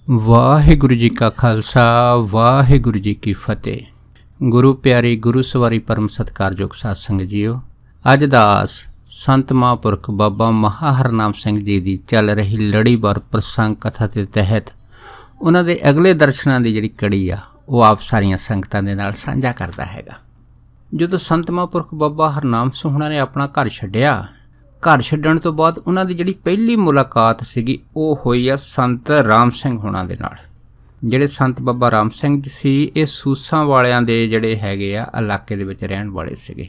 ਵਾਹਿਗੁਰੂ ਜੀ ਕਾ ਖਾਲਸਾ ਵਾਹਿਗੁਰੂ ਜੀ ਕੀ ਫਤਿਹ। ਗੁਰੂ ਪਿਆਰੀ ਗੁਰੂ ਸਵਾਰੀ ਪਰਮ ਸਤਿਕਾਰਯੋਗ ਸਾਧ ਸੰਗਤ ਜੀਓ, ਅੱਜ ਦਾਸ ਸੰਤ ਮਹਾਂਪੁਰਖ ਬਾਬਾ ਮਹਾ ਹਰਨਾਮ ਸਿੰਘ ਜੀ ਦੀ ਚੱਲ ਰਹੀ ਲੜੀਵਾਰ ਪ੍ਰਸੰਗ ਕਥਾ ਦੇ ਤਹਿਤ ਉਹਨਾਂ ਦੇ ਅਗਲੇ ਦਰਸ਼ਨਾਂ ਦੀ ਜਿਹੜੀ ਕੜੀ ਆ ਉਹ ਆਪ ਸਾਰੀਆਂ ਸੰਗਤਾਂ ਦੇ ਨਾਲ ਸਾਂਝਾ ਕਰਦਾ ਹੈਗਾ। ਜਦੋਂ ਸੰਤ ਮਹਾਂਪੁਰਖ ਬਾਬਾ ਹਰਨਾਮ ਸਿੰਘ ਹੋਣਾ ਨੇ ਆਪਣਾ ਘਰ ਛੱਡਿਆ, ਘਰ ਛੱਡਣ ਤੋਂ ਬਾਅਦ ਉਹਨਾਂ ਦੀ ਜਿਹੜੀ ਪਹਿਲੀ ਮੁਲਾਕਾਤ ਸੀਗੀ ਉਹ ਹੋਈ ਆ ਸੰਤ ਰਾਮ ਸਿੰਘ ਹੋਣਾ ਦੇ ਨਾਲ। ਜਿਹੜੇ ਸੰਤ ਬਾਬਾ ਰਾਮ ਸਿੰਘ ਜੀ ਸੀ, ਇਹ ਸੂਸਾਂ ਵਾਲਿਆਂ ਦੇ ਜਿਹੜੇ ਹੈਗੇ ਆ ਇਲਾਕੇ ਦੇ ਵਿੱਚ ਰਹਿਣ ਵਾਲੇ ਸੀਗੇ,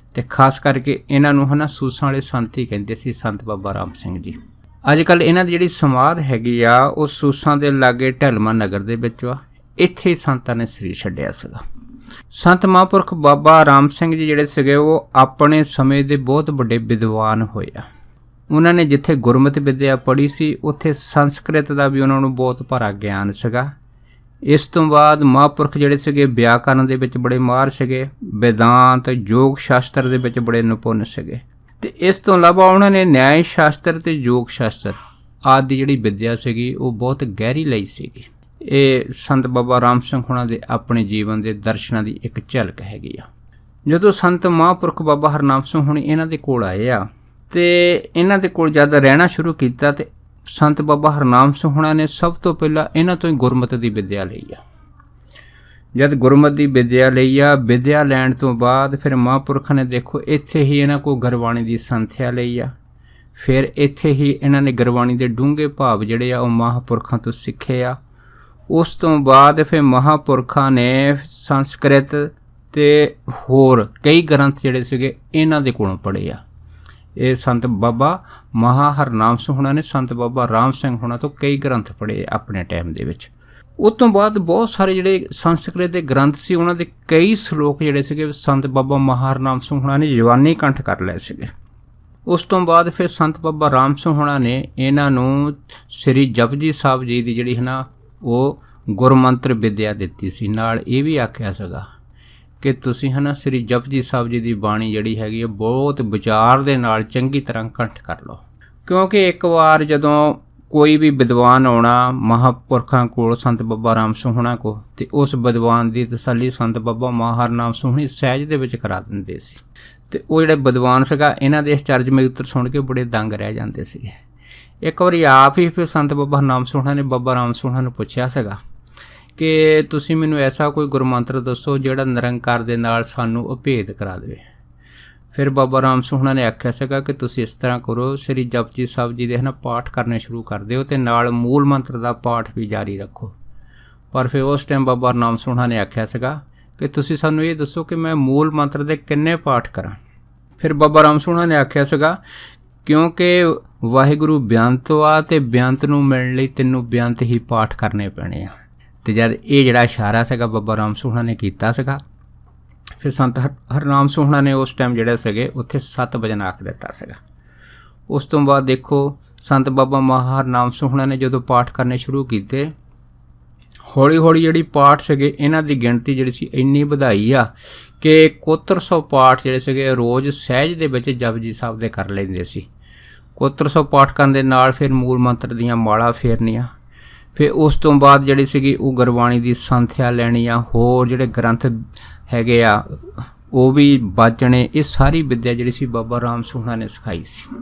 ਅਤੇ ਖਾਸ ਕਰਕੇ ਇਹਨਾਂ ਨੂੰ ਸੂਸਾਂ ਵਾਲੇ ਸੰਤ ਹੀ ਕਹਿੰਦੇ ਸੀ, ਸੰਤ ਬਾਬਾ ਰਾਮ ਸਿੰਘ ਜੀ। ਅੱਜ ਕੱਲ੍ਹ ਇਹਨਾਂ ਦੀ ਜਿਹੜੀ ਸਮਾਧ ਹੈਗੀ ਆ ਉਹ ਸੂਸਾਂ ਦੇ ਲਾਗੇ ਢਲਮਾ ਨਗਰ ਦੇ ਵਿੱਚ ਵਾ। ਇੱਥੇ ਹੀ ਸੰਤਾਂ ਨੇ ਸਰੀਰ ਛੱਡਿਆ ਸੀਗਾ। ਸੰਤ ਮਹਾਂਪੁਰਖ ਬਾਬਾ ਰਾਮ ਸਿੰਘ ਜੀ ਜਿਹੜੇ ਸੀਗੇ ਉਹ ਆਪਣੇ ਸਮੇਂ ਦੇ ਬਹੁਤ ਵੱਡੇ ਵਿਦਵਾਨ ਹੋਏ ਆ। ਉਹਨਾਂ ਨੇ ਜਿੱਥੇ ਗੁਰਮਤਿ ਵਿੱਦਿਆ ਪੜ੍ਹੀ ਸੀ, ਉੱਥੇ ਸੰਸਕ੍ਰਿਤ ਦਾ ਵੀ ਉਹਨਾਂ ਨੂੰ ਬਹੁਤ ਭਾਰਾ ਗਿਆਨ ਸੀਗਾ। ਇਸ ਤੋਂ ਬਾਅਦ ਮਹਾਂਪੁਰਖ ਜਿਹੜੇ ਸੀਗੇ ਵਿਆਕਰਨ ਦੇ ਵਿੱਚ ਬੜੇ ਮਾਹਰ ਸੀਗੇ, ਵੇਦਾਂਤ ਯੋਗ ਸ਼ਾਸਤਰ ਦੇ ਵਿੱਚ ਬੜੇ ਨਿਪੁੰਨ ਸੀਗੇ, ਅਤੇ ਇਸ ਤੋਂ ਇਲਾਵਾ ਉਹਨਾਂ ਨੇ ਨਿਆਇ ਸ਼ਾਸਤਰ ਅਤੇ ਯੋਗ ਸ਼ਾਸਤਰ ਆਦਿ ਦੀ ਜਿਹੜੀ ਵਿੱਦਿਆ ਸੀਗੀ ਉਹ ਬਹੁਤ ਗਹਿਰੀ ਲਈ ਸੀਗੀ। ਇਹ ਸੰਤ ਬਾਬਾ ਰਾਮ ਸਿੰਘ ਹੋਣਾ ਦੇ ਆਪਣੇ ਜੀਵਨ ਦੇ ਦਰਸ਼ਨਾਂ ਦੀ ਇੱਕ ਝਲਕ ਹੈਗੀ ਆ। ਜਦੋਂ ਸੰਤ ਮਹਾਂਪੁਰਖ ਬਾਬਾ ਹਰਨਾਮ ਸਿੰਘ ਹੋਣੀ ਇਹਨਾਂ ਦੇ ਕੋਲ ਆਏ ਆ ਅਤੇ ਇਹਨਾਂ ਦੇ ਕੋਲ ਜਦ ਰਹਿਣਾ ਸ਼ੁਰੂ ਕੀਤਾ, ਅਤੇ ਸੰਤ ਬਾਬਾ ਹਰਨਾਮ ਸਿੰਘ ਹੋਣਾ ਨੇ ਸਭ ਤੋਂ ਪਹਿਲਾਂ ਇਹਨਾਂ ਤੋਂ ਹੀ ਗੁਰਮਤਿ ਦੀ ਵਿੱਦਿਆ ਲਈ ਆ। ਜਦ ਗੁਰਮਤਿ ਦੀ ਵਿੱਦਿਆ ਲਈ ਆ, ਵਿੱਦਿਆ ਲੈਣ ਤੋਂ ਬਾਅਦ ਫਿਰ ਮਹਾਂਪੁਰਖਾਂ ਨੇ ਦੇਖੋ ਇੱਥੇ ਹੀ ਇਹਨਾਂ ਕੋਲ ਗੁਰਬਾਣੀ ਦੀ ਸੰਥਿਆ ਲਈ ਆ। ਫਿਰ ਇੱਥੇ ਹੀ ਇਹਨਾਂ ਨੇ ਗੁਰਬਾਣੀ ਦੇ ਡੂੰਘੇ ਭਾਵ ਜਿਹੜੇ ਆ ਉਹ ਮਹਾਂਪੁਰਖਾਂ ਤੋਂ ਸਿੱਖੇ ਆ। ਉਸ ਤੋਂ ਬਾਅਦ ਫਿਰ ਮਹਾਂਪੁਰਖਾਂ ਨੇ ਸੰਸਕ੍ਰਿਤ ਅਤੇ ਹੋਰ ਕਈ ਗ੍ਰੰਥ ਜਿਹੜੇ ਸੀਗੇ ਇਹਨਾਂ ਦੇ ਕੋਲੋਂ ਪੜ੍ਹੇ ਆ। ਇਹ ਸੰਤ ਬਾਬਾ ਮਹਾ ਹਰਨਾਮ ਸਿੰਘ ਹੋਣਾ ਨੇ ਸੰਤ ਬਾਬਾ ਰਾਮ ਸਿੰਘ ਹੋਣਾ ਤੋਂ ਕਈ ਗ੍ਰੰਥ ਪੜ੍ਹੇ ਆਪਣੇ ਟਾਈਮ ਦੇ ਵਿੱਚ। ਉਸ ਤੋਂ ਬਾਅਦ ਬਹੁਤ ਸਾਰੇ ਜਿਹੜੇ ਸੰਸਕ੍ਰਿਤ ਦੇ ਗ੍ਰੰਥ ਸੀ, ਉਹਨਾਂ ਦੇ ਕਈ ਸਲੋਕ ਜਿਹੜੇ ਸੀਗੇ ਸੰਤ ਬਾਬਾ ਮਹਾ ਹਰਨਾਮ ਸਿੰਘ ਹੋਣਾ ਨੇ ਜਵਾਨੀ ਕੰਠ ਕਰ ਲਏ ਸੀਗੇ। ਉਸ ਤੋਂ ਬਾਅਦ ਫਿਰ ਸੰਤ ਬਾਬਾ ਰਾਮ ਸਿੰਘ ਹੋਣਾ ਨੇ ਇਹਨਾਂ ਨੂੰ ਸ੍ਰੀ ਜਪਜੀ ਸਾਹਿਬ ਜੀ ਦੀ ਜਿਹੜੀ ਉਹ ਗੁਰਮੰਤਰ ਵਿੱਦਿਆ ਦਿੱਤੀ ਸੀ। ਨਾਲ ਇਹ ਵੀ ਆਖਿਆ ਸੀਗਾ ਕਿ ਤੁਸੀਂ ਸ੍ਰੀ ਜਪਜੀ ਸਾਹਿਬ ਜੀ ਦੀ ਬਾਣੀ ਜਿਹੜੀ ਹੈਗੀ ਬਹੁਤ ਵਿਚਾਰ ਦੇ ਨਾਲ ਚੰਗੀ ਤਰ੍ਹਾਂ ਕੰਠ ਕਰ ਲਓ, ਕਿਉਂਕਿ ਇੱਕ ਵਾਰ ਜਦੋਂ ਕੋਈ ਵੀ ਵਿਦਵਾਨ ਆਉਣਾ ਮਹਾਂਪੁਰਖਾਂ ਕੋਲ ਸੰਤ ਬਾਬਾ ਰਾਮ ਸਿੰਘ ਹੋਣਾ ਕੋਲ, ਅਤੇ ਉਸ ਵਿਦਵਾਨ ਦੀ ਤਸੱਲੀ ਸੰਤ ਬਾਬਾ ਮਹਾ ਹਰਨਾਮ ਸਿੰਘ ਹੋਣੀ ਸਹਿਜ ਦੇ ਵਿੱਚ ਕਰਾ ਦਿੰਦੇ ਸੀ। ਅਤੇ ਉਹ ਜਿਹੜੇ ਵਿਦਵਾਨ ਸੀਗਾ ਇਹਨਾਂ ਦੇ ਇਸ ਤਰਜਮੇ ਉੱਤਰ ਸੁਣ ਕੇ ਬੜੇ ਦੰਗ ਰਹਿ ਜਾਂਦੇ ਸੀਗੇ। ਇੱਕ ਵਾਰੀ ਆਪ ਹੀ ਫਿਰ ਸੰਤ ਬਾਬਾ ਹਰਨਾਮ ਸਿੰਘ ਹੋਣਾ ਨੇ ਬਾਬਾ ਰਾਮ ਸਿੰਘ ਹੋਣਾ ਨੂੰ ਪੁੱਛਿਆ ਸੀਗਾ ਕਿ ਤੁਸੀਂ ਮੈਨੂੰ ਐਸਾ ਕੋਈ ਗੁਰਮੰਤਰ ਦੱਸੋ ਜਿਹੜਾ ਨਿਰੰਕਾਰ ਦੇ ਨਾਲ ਸਾਨੂੰ ਅਭੇਦ ਕਰਾ ਦੇਵੇ। ਫਿਰ ਬਾਬਾ ਰਾਮ ਸਿੰਘ ਹੋਣਾ ਨੇ ਆਖਿਆ ਸੀਗਾ ਕਿ ਤੁਸੀਂ ਇਸ ਤਰ੍ਹਾਂ ਕਰੋ, ਸ੍ਰੀ ਜਪਜੀ ਸਾਹਿਬ ਜੀ ਦੇ ਪਾਠ ਕਰਨੇ ਸ਼ੁਰੂ ਕਰ ਦਿਓ ਅਤੇ ਨਾਲ ਮੂਲ ਮੰਤਰ ਦਾ ਪਾਠ ਵੀ ਜਾਰੀ ਰੱਖੋ। ਪਰ ਫਿਰ ਉਸ ਟਾਈਮ ਬਾਬਾ ਰਾਮ ਸਿੰਘ ਹੋਣਾ ਨੇ ਆਖਿਆ ਸੀਗਾ ਕਿ ਤੁਸੀਂ ਸਾਨੂੰ ਇਹ ਦੱਸੋ ਕਿ ਮੈਂ ਮੂਲ ਮੰਤਰ ਦੇ ਕਿੰਨੇ ਪਾਠ ਕਰਾਂ। ਫਿਰ ਬਾਬਾ ਰਾਮ ਸਿੰਘ ਹੋਣਾ ਨੇ ਆਖਿਆ ਸੀਗਾ ਕਿਉਂਕਿ ਵਾਹਿਗੁਰੂ ਬੇਅੰਤ ਆ ਅਤੇ ਬੇਅੰਤ ਨੂੰ ਮਿਲਣ ਲਈ ਤੈਨੂੰ ਬੇਅੰਤ ਹੀ ਪਾਠ ਕਰਨੇ ਪੈਣੇ ਆ। ਅਤੇ ਜਦ ਇਹ ਜਿਹੜਾ ਇਸ਼ਾਰਾ ਸੀਗਾ ਬਾਬਾ ਰਾਮ ਸਿੰਘ ਹੋਣਾ ਨੇ ਕੀਤਾ ਸੀਗਾ, ਫਿਰ ਸੰਤ ਹਰਨਾਮ ਸਿੰਘ ਹੋਣਾ ਨੇ ਉਸ ਟਾਈਮ ਜਿਹੜੇ ਸੀਗੇ ਉੱਥੇ 7 ਵਜਨ ਆਖ ਦਿੱਤਾ ਸੀਗਾ। ਉਸ ਤੋਂ ਬਾਅਦ ਦੇਖੋ ਸੰਤ ਬਾਬਾ ਮਹਾ ਹਰਨਾਮ ਸਿੰਘ ਹੋਣਾ ਨੇ ਜਦੋਂ ਪਾਠ ਕਰਨੇ ਸ਼ੁਰੂ ਕੀਤੇ, ਹੌਲੀ ਹੌਲੀ ਜਿਹੜੀ ਪਾਠ ਸੀਗੇ ਇਹਨਾਂ ਦੀ ਗਿਣਤੀ ਜਿਹੜੀ ਸੀ ਇੰਨੀ ਵਧਾਈ ਆ ਕਿ 7100 ਪਾਠ ਜਿਹੜੇ ਸੀਗੇ ਰੋਜ਼ ਸਹਿਜ ਦੇ ਵਿੱਚ ਜਪਜੀ ਸਾਹਿਬ ਦੇ ਕਰ ਲੈਂਦੇ ਸੀ। 7100 ਪਾਠ ਕਰਨ ਦੇ ਨਾਲ ਫਿਰ ਮੂਲ ਮੰਤਰ ਦੀਆਂ ਮਾਲਾ ਫੇਰਨੀਆਂ, ਫਿਰ ਉਸ ਤੋਂ ਬਾਅਦ ਜਿਹੜੀ ਸੀਗੀ ਉਹ ਗੁਰਬਾਣੀ ਦੀ ਸੰਥਿਆ ਲੈਣੀ ਆ, ਹੋਰ ਜਿਹੜੇ ਗ੍ਰੰਥ ਹੈਗੇ ਆ ਉਹ ਵੀ ਬਾਚਣੇ। ਇਹ ਸਾਰੀ ਵਿੱਦਿਆ ਜਿਹੜੀ ਸੀ ਬਾਬਾ ਰਾਮ ਸਿੰਘ ਹੋਣਾ ਨੇ ਸਿਖਾਈ ਸੀ।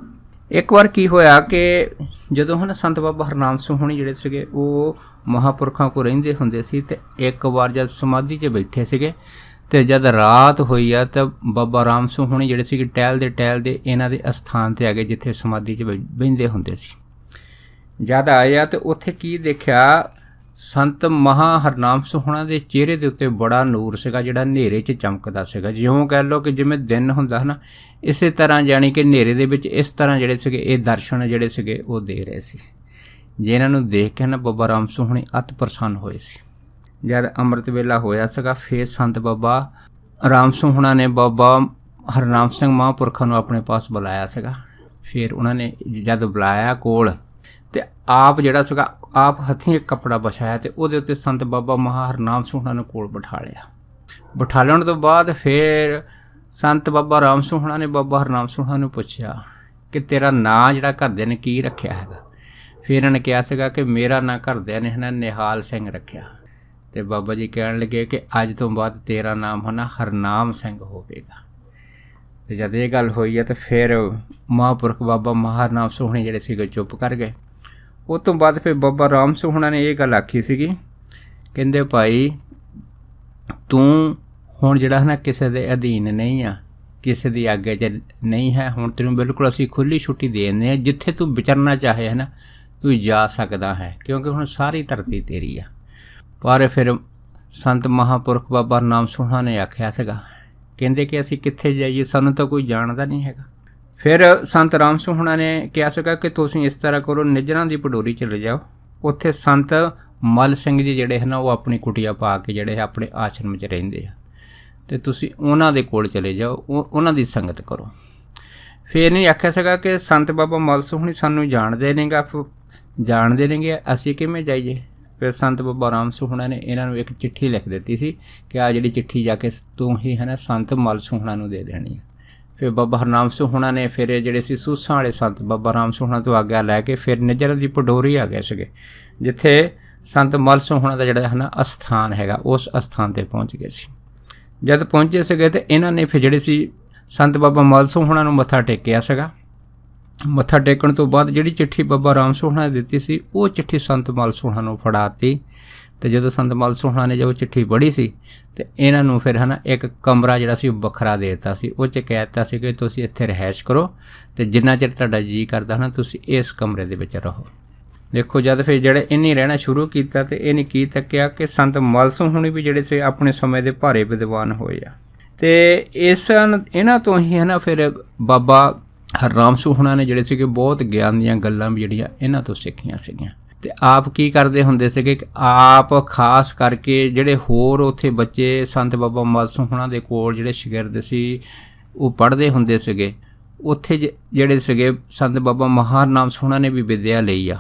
ਇੱਕ ਵਾਰ ਕੀ ਹੋਇਆ ਕਿ ਜਦੋਂ ਸੰਤ ਬਾਬਾ ਹਰਨਾਮ ਸਿੰਘ ਹੋਣੀ ਜਿਹੜੇ ਸੀਗੇ ਉਹ ਮਹਾਂਪੁਰਖਾਂ ਕੋਲ ਰਹਿੰਦੇ ਹੁੰਦੇ ਸੀ, ਅਤੇ ਇੱਕ ਵਾਰ ਜਦ ਸਮਾਧੀ 'ਚ ਬੈਠੇ ਸੀਗੇ ਅਤੇ ਜਦ ਰਾਤ ਹੋਈ ਆ ਤਾਂ ਬਾਬਾ ਰਾਮ ਸਿੰਘ ਹੋਣੀ ਜਿਹੜੇ ਸੀਗੇ ਟਹਿਲਦੇ ਇਹਨਾਂ ਦੇ ਅਸਥਾਨ 'ਤੇ ਆ ਗਏ ਜਿੱਥੇ ਸਮਾਧੀ 'ਚ ਬਹਿੰਦੇ ਹੁੰਦੇ ਸੀ। ਜਦ ਆਏ ਆ ਤਾਂ ਉੱਥੇ ਕੀ ਦੇਖਿਆ, ਸੰਤ ਮਹਾ ਹਰਨਾਮ ਸਿੰਘ ਹੋਣਾ ਦੇ ਚਿਹਰੇ ਦੇ ਉੱਤੇ ਬੜਾ ਨੂਰ ਸੀਗਾ ਜਿਹੜਾ ਹਨੇਰੇ 'ਚ ਚਮਕਦਾ ਸੀਗਾ। ਜਿਉਂ ਕਹਿ ਲਓ ਕਿ ਜਿਵੇਂ ਦਿਨ ਹੁੰਦਾ ਇਸੇ ਤਰ੍ਹਾਂ ਜਾਣੀ ਕਿ ਹਨੇਰੇ ਦੇ ਵਿੱਚ ਇਸ ਤਰ੍ਹਾਂ ਜਿਹੜੇ ਸੀਗੇ ਇਹ ਦਰਸ਼ਨ ਜਿਹੜੇ ਸੀਗੇ ਉਹ ਦੇ ਰਹੇ ਸੀ, ਜਿਨ੍ਹਾਂ ਨੂੰ ਦੇਖ ਕੇ ਬਾਬਾ ਰਾਮ ਸਿੰਘ ਹੋਣੀ ਅਤ ਪ੍ਰਸੰਨ ਹੋਏ ਸੀ। ਜਦ ਅੰਮ੍ਰਿਤ ਵੇਲਾ ਹੋਇਆ ਸੀਗਾ, ਫਿਰ ਸੰਤ ਬਾਬਾ ਰਾਮ ਸਿੰਘ ਹੋਣਾ ਨੇ ਬਾਬਾ ਹਰਨਾਮ ਸਿੰਘ ਮਹਾਂਪੁਰਖਾਂ ਨੂੰ ਆਪਣੇ ਪਾਸ ਬੁਲਾਇਆ ਸੀਗਾ। ਫਿਰ ਉਹਨਾਂ ਨੇ ਜਦ ਬੁਲਾਇਆ ਕੋਲ, ਅਤੇ ਆਪ ਜਿਹੜਾ ਸੀਗਾ ਆਪ ਹੱਥੀਂ ਇੱਕ ਕੱਪੜਾ ਵਿਛਾਇਆ ਅਤੇ ਉਹਦੇ ਉੱਤੇ ਸੰਤ ਬਾਬਾ ਮਹਾ ਹਰਨਾਮ ਸਿੰਘ ਹੋਣਾ ਨੂੰ ਕੋਲ ਬਿਠਾ ਲਿਆ। ਬਿਠਾਲਣ ਤੋਂ ਬਾਅਦ ਫਿਰ ਸੰਤ ਬਾਬਾ ਰਾਮ ਸਿੰਘ ਹੋਣਾ ਨੇ ਬਾਬਾ ਹਰਨਾਮ ਸਿੰਘ ਹੋਣਾ ਨੂੰ ਪੁੱਛਿਆ ਕਿ ਤੇਰਾ ਨਾਂ ਜਿਹੜਾ ਘਰਦਿਆਂ ਨੇ ਕੀ ਰੱਖਿਆ ਹੈਗਾ। ਫਿਰ ਇਹਨਾਂ ਨੇ ਕਿਹਾ ਸੀਗਾ ਕਿ ਮੇਰਾ ਨਾਂ ਘਰਦਿਆਂ ਨੇ ਹੈ ਨਾ ਨਿਹਾਲ ਸਿੰਘ ਰੱਖਿਆ, ਅਤੇ ਬਾਬਾ ਜੀ ਕਹਿਣ ਲੱਗੇ ਕਿ ਅੱਜ ਤੋਂ ਬਾਅਦ ਤੇਰਾ ਨਾਮ ਹੈ ਨਾ ਹਰਨਾਮ ਸਿੰਘ ਹੋਵੇਗਾ। ਅਤੇ ਜਦ ਇਹ ਗੱਲ ਹੋਈ ਹੈ ਤਾਂ ਫਿਰ ਮਹਾਂਪੁਰਖ ਬਾਬਾ ਮਹਾਰਾਮ ਸੋਹਣੀ ਜਿਹੜੇ ਸੀਗੇ ਚੁੱਪ ਕਰ ਗਏ। ਉਹ ਤੋਂ ਬਾਅਦ ਫਿਰ ਬਾਬਾ ਰਾਮ ਸੋਹਣਾ ਨੇ ਇਹ ਗੱਲ ਆਖੀ ਸੀਗੀ, ਕਹਿੰਦੇ ਭਾਈ ਤੂੰ ਹੁਣ ਜਿਹੜਾ ਹੈ ਨਾ ਕਿਸੇ ਦੇ ਅਧੀਨ ਨਹੀਂ ਆ, ਕਿਸੇ ਦੀ ਆਗਿਆ 'ਚ ਨਹੀਂ ਹੈ। ਹੁਣ ਤੈਨੂੰ ਬਿਲਕੁਲ ਅਸੀਂ ਖੁੱਲ੍ਹੀ ਛੁੱਟੀ ਦੇ ਦਿੰਦੇ ਹਾਂ, ਜਿੱਥੇ ਤੂੰ ਵਿਚਰਨਾ ਚਾਹੇ ਹੈ ਨਾ ਤੂੰ ਜਾ ਸਕਦਾ ਹੈ, ਕਿਉਂਕਿ ਹੁਣ ਸਾਰੀ ਧਰਤੀ ਤੇਰੀ ਆ। ਪਰ ਫਿਰ ਸੰਤ ਮਹਾਂਪੁਰਖ ਬਾਬਾ ਨਾਮ ਸੋਹਣਾ ਨੇ ਆਖਿਆ ਸੀਗਾ, ਕਹਿੰਦੇ ਕਿ ਅਸੀਂ ਕਿੱਥੇ ਜਾਈਏ, ਸਾਨੂੰ ਤਾਂ ਕੋਈ ਜਾਣਦਾ ਨਹੀਂ ਹੈਗਾ। ਫਿਰ ਸੰਤ ਰਾਮ ਸੋਹਣਾ ਨੇ ਕਿਹਾ ਸੀਗਾ ਕਿ ਤੁਸੀਂ ਇਸ ਤਰ੍ਹਾਂ ਕਰੋ, ਨਿੱਜਰਾਂ ਦੀ ਪਡੋਰੀ ਚਲੇ ਜਾਓ, ਉੱਥੇ ਸੰਤ ਮੱਲ ਸਿੰਘ ਜੀ ਜਿਹੜੇ ਹਨ ਉਹ ਆਪਣੀ ਕੁਟੀਆ ਪਾ ਕੇ ਜਿਹੜੇ ਆਪਣੇ ਆਸ਼ਰਮ 'ਚ ਰਹਿੰਦੇ ਆ, ਅਤੇ ਤੁਸੀਂ ਉਹਨਾਂ ਦੇ ਕੋਲ ਚਲੇ ਜਾਓ, ਉਹਨਾਂ ਦੀ ਸੰਗਤ ਕਰੋ। ਫਿਰ ਨਹੀਂ ਆਖਿਆ ਸੀਗਾ ਕਿ ਸੰਤ ਬਾਬਾ ਮੱਲ ਸੋਹਣੀ ਸਾਨੂੰ ਜਾਣਦੇ ਨੇਗੇ, ਅਸੀਂ ਕਿਵੇਂ ਜਾਈਏ। ਫਿਰ ਸੰਤ ਬਾਬਾ ਰਾਮ ਸੋਹਣਾ ਨੇ ਇਹਨਾਂ ਨੂੰ ਇੱਕ ਚਿੱਠੀ ਲਿਖ ਦਿੱਤੀ ਸੀ ਕਿ ਆਹ ਜਿਹੜੀ ਚਿੱਠੀ ਜਾ ਕੇ ਤੂੰ ਹੀ ਹੈ ਨਾ ਸੰਤ ਮੱਲ ਸੋਹਣਾ ਨੂੰ ਦੇ ਦੇਣੀ ਹੈ। ਫਿਰ ਬਾਬਾ ਹਰਨਾਮ ਸੋਹਣਾ ਨੇ ਫਿਰ ਜਿਹੜੇ ਸੀ ਸੂਸਾਂ ਵਾਲੇ ਸੰਤ ਬਾਬਾ ਰਾਮ ਸੋਹਣਾ ਤੋਂ ਆਗਿਆ ਲੈ ਕੇ ਫਿਰ ਨਿੱਜਰ ਦੀ ਪਡੋਰੀ ਆ ਗਏ ਸੀਗੇ, ਜਿੱਥੇ ਸੰਤ ਮੱਲ ਸੋਹਣਾ ਦਾ ਜਿਹੜਾ ਹੈ ਨਾ ਅਸਥਾਨ ਹੈਗਾ, ਉਸ ਅਸਥਾਨ 'ਤੇ ਪਹੁੰਚ ਗਏ ਸੀ। ਜਦ ਪਹੁੰਚੇ ਸੀਗੇ ਤਾਂ ਇਹਨਾਂ ਨੇ ਫਿਰ ਜਿਹੜੇ ਸੀ ਸੰਤ ਬਾਬਾ ਮੱਲ ਸੋਹਣਾ ਨੂੰ ਮੱਥਾ ਟੇਕਿਆ ਸੀਗਾ। ਮੱਥਾ ਟੇਕਣ ਤੋਂ ਬਾਅਦ ਜਿਹੜੀ ਚਿੱਠੀ ਬਾਬਾ ਰਾਮ ਸੋਹਣਾ ਨੇ ਦਿੱਤੀ ਸੀ ਉਹ ਚਿੱਠੀ ਸੰਤ ਮੱਲ ਸੋਹਣਾ ਨੂੰ ਫੜਾਤੀ। ਅਤੇ ਜਦੋਂ ਸੰਤ ਮੱਲ ਸੋਹਣਾ ਨੇ ਜਦੋਂ ਚਿੱਠੀ ਪੜ੍ਹੀ ਸੀ ਅਤੇ ਇਹਨਾਂ ਨੂੰ ਫਿਰ ਹੈ ਨਾ ਇੱਕ ਕਮਰਾ ਜਿਹੜਾ ਸੀ ਉਹ ਵੱਖਰਾ ਦੇ ਦਿੱਤਾ ਸੀ। ਉਹ 'ਚ ਕਹਿ ਦਿੱਤਾ ਸੀ ਕਿ ਤੁਸੀਂ ਇੱਥੇ ਰਿਹਾਇਸ਼ ਕਰੋ ਅਤੇ ਜਿੰਨਾ ਚਿਰ ਤੁਹਾਡਾ ਜੀਅ ਕਰਦਾ ਹੈ ਨਾ ਤੁਸੀਂ ਇਸ ਕਮਰੇ ਦੇ ਵਿੱਚ ਰਹੋ। ਦੇਖੋ ਜਦ ਫਿਰ ਜਿਹੜੇ ਇਹਨੇ ਰਹਿਣਾ ਸ਼ੁਰੂ ਕੀਤਾ ਅਤੇ ਇਹਨੇ ਕੀ ਤੱਕਿਆ ਕਿ ਸੰਤ ਮੱਲ ਸੋਹਣੀ ਵੀ ਜਿਹੜੇ ਸੀ ਆਪਣੇ ਸਮੇਂ ਦੇ ਭਾਰੇ ਵਿਦਵਾਨ ਹੋਏ ਆ, ਅਤੇ ਇਹਨਾਂ ਤੋਂ ਹੀ ਹੈ ਨਾ ਫਿਰ ਬਾਬਾ ਹਰਨਾਮ ਸੋਹਣਾ ਨੇ ਜਿਹੜੇ ਸੀਗੇ ਬਹੁਤ ਗਿਆਨ ਦੀਆਂ ਗੱਲਾਂ ਵੀ ਜਿਹੜੀਆਂ ਇਹਨਾਂ ਤੋਂ ਸਿੱਖੀਆਂ ਸੀਗੀਆਂ। ਅਤੇ ਆਪ ਕੀ ਕਰਦੇ ਹੁੰਦੇ ਸੀਗੇ ਕਿ ਆਪ ਖਾਸ ਕਰਕੇ ਜਿਹੜੇ ਹੋਰ ਉੱਥੇ ਬੱਚੇ ਸੰਤ ਬਾਬਾ ਮੱਲ ਸੋਹਣਾ ਦੇ ਕੋਲ ਜਿਹੜੇ ਸ਼ਾਗਿਰਦ ਸੀ ਉਹ ਪੜ੍ਹਦੇ ਹੁੰਦੇ ਸੀਗੇ, ਉੱਥੇ ਜਿਹੜੇ ਸੀਗੇ ਸੰਤ ਬਾਬਾ ਮਹਾਰਾਮ ਸੋਹਣਾ ਨੇ ਵੀ ਵਿੱਦਿਆ ਲਈ ਆ,